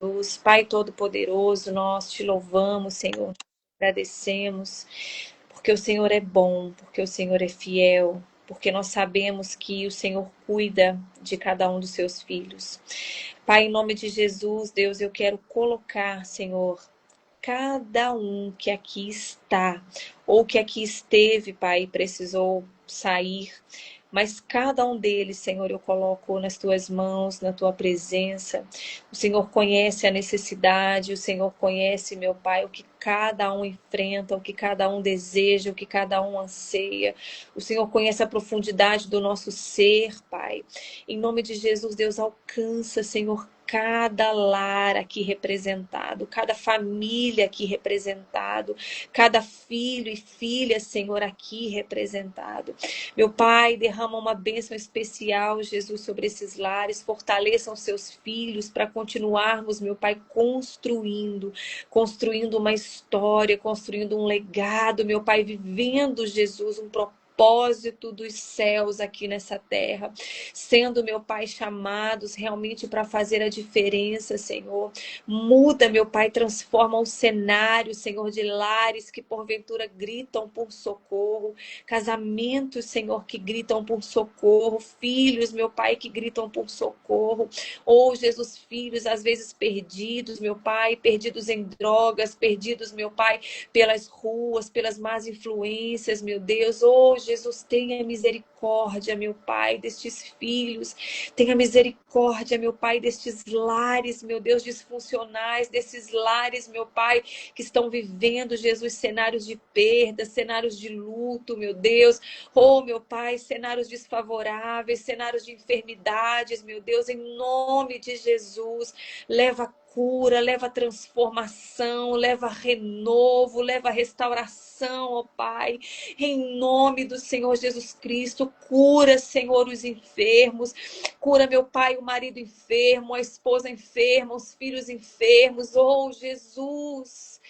Jesus, Pai Todo-Poderoso, nós te louvamos, Senhor, te agradecemos, porque o Senhor é bom, porque o Senhor é fiel, porque nós sabemos que o Senhor cuida de cada um dos seus filhos. Pai, em nome de Jesus, Deus, eu quero colocar, Senhor, cada um que aqui está, ou que aqui esteve, Pai, e precisou sair, mas cada um deles, Senhor, eu coloco nas tuas mãos, na tua presença. O Senhor conhece a necessidade, o Senhor conhece, meu Pai, o que cada um enfrenta, o que cada um deseja, o que cada um anseia. O Senhor conhece a profundidade do nosso ser, Pai. Em nome de Jesus, Deus, alcança, Senhor, cada lar aqui representado, cada família aqui representado, cada filho e filha, Senhor, aqui representado. Meu Pai, derrama uma bênção especial, Jesus, sobre esses lares, fortaleçam seus filhos para continuarmos, meu Pai, construindo uma história, construindo um legado, meu Pai, vivendo, Jesus, um propósito dos céus aqui nessa terra, sendo, meu Pai, chamados realmente para fazer a diferença, Senhor. Muda, meu Pai, transforma o cenário, Senhor, de lares que porventura gritam por socorro, casamentos, Senhor, que gritam por socorro, filhos, meu Pai, que gritam por socorro. Oh, Jesus, filhos às vezes perdidos, meu Pai, perdidos em drogas, perdidos, meu Pai, pelas ruas, pelas más influências, meu Deus. Oh, Jesus, tenha misericórdia, meu Pai, destes filhos. Tenha misericórdia, meu Pai, destes lares, meu Deus, disfuncionais, desses lares, meu Pai, que estão vivendo, Jesus, cenários de perda, cenários de luto, meu Deus. Oh, meu Pai, cenários desfavoráveis, cenários de enfermidades, meu Deus, em nome de Jesus, leva cura, leva transformação, leva renovo, leva restauração, ó Pai, em nome do Senhor Jesus Cristo. Cura, Senhor, os enfermos, cura, meu Pai, o marido enfermo, a esposa enferma, os filhos enfermos, oh Jesus.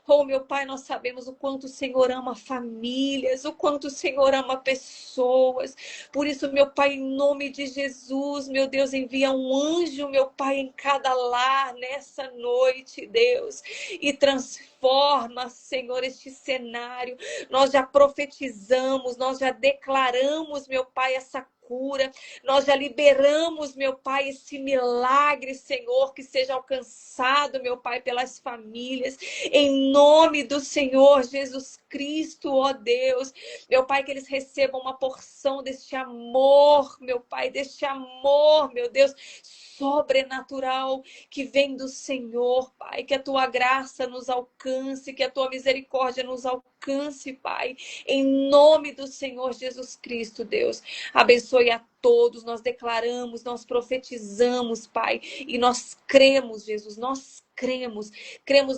Oh, meu Pai, nós sabemos o quanto o Senhor ama famílias, o quanto o Senhor ama pessoas. Por isso, meu Pai, em nome de Jesus, meu Deus, envia um anjo, meu Pai, em cada lar nessa noite, Deus, e transforma, Senhor, este cenário. Nós já profetizamos, nós já declaramos, meu Pai, essa cura. Nós já liberamos, meu Pai, esse milagre, Senhor, que seja alcançado, meu Pai, pelas famílias. Em nome do Senhor Jesus Cristo, ó Deus. Meu Pai, que eles recebam uma porção deste amor, meu Pai, deste amor, meu Deus, sobrenatural que vem do Senhor, Pai. Que a tua graça nos alcance, que a tua misericórdia nos alcance, Pai. Em nome do Senhor Jesus Cristo, Deus. Abençoe a todos, nós declaramos, nós profetizamos, Pai, e nós cremos, Jesus, nós cremos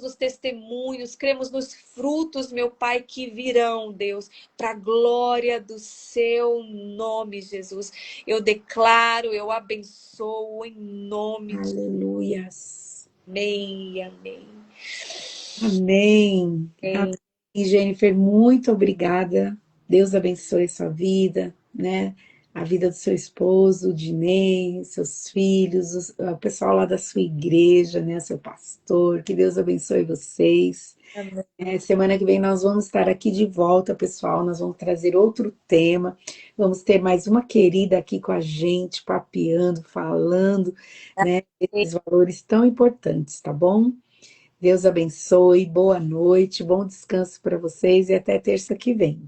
nos testemunhos, cremos nos frutos, meu Pai, que virão, Deus, para a glória do seu nome, Jesus. Eu declaro, eu abençoo em nome de Aleluias. Amém, amém. Amém. Amém, Amém. Jennifer, muito obrigada. Deus abençoe sua vida, né? A vida do seu esposo, o Dinei, seus filhos, o pessoal lá da sua igreja, né? Seu pastor. Que Deus abençoe vocês. Amém. Semana que vem nós vamos estar aqui de volta, pessoal. Nós vamos trazer outro tema. Vamos ter mais uma querida aqui com a gente, papeando, falando, né? Esses valores tão importantes, tá bom? Deus abençoe, boa noite, bom descanso para vocês e até terça que vem.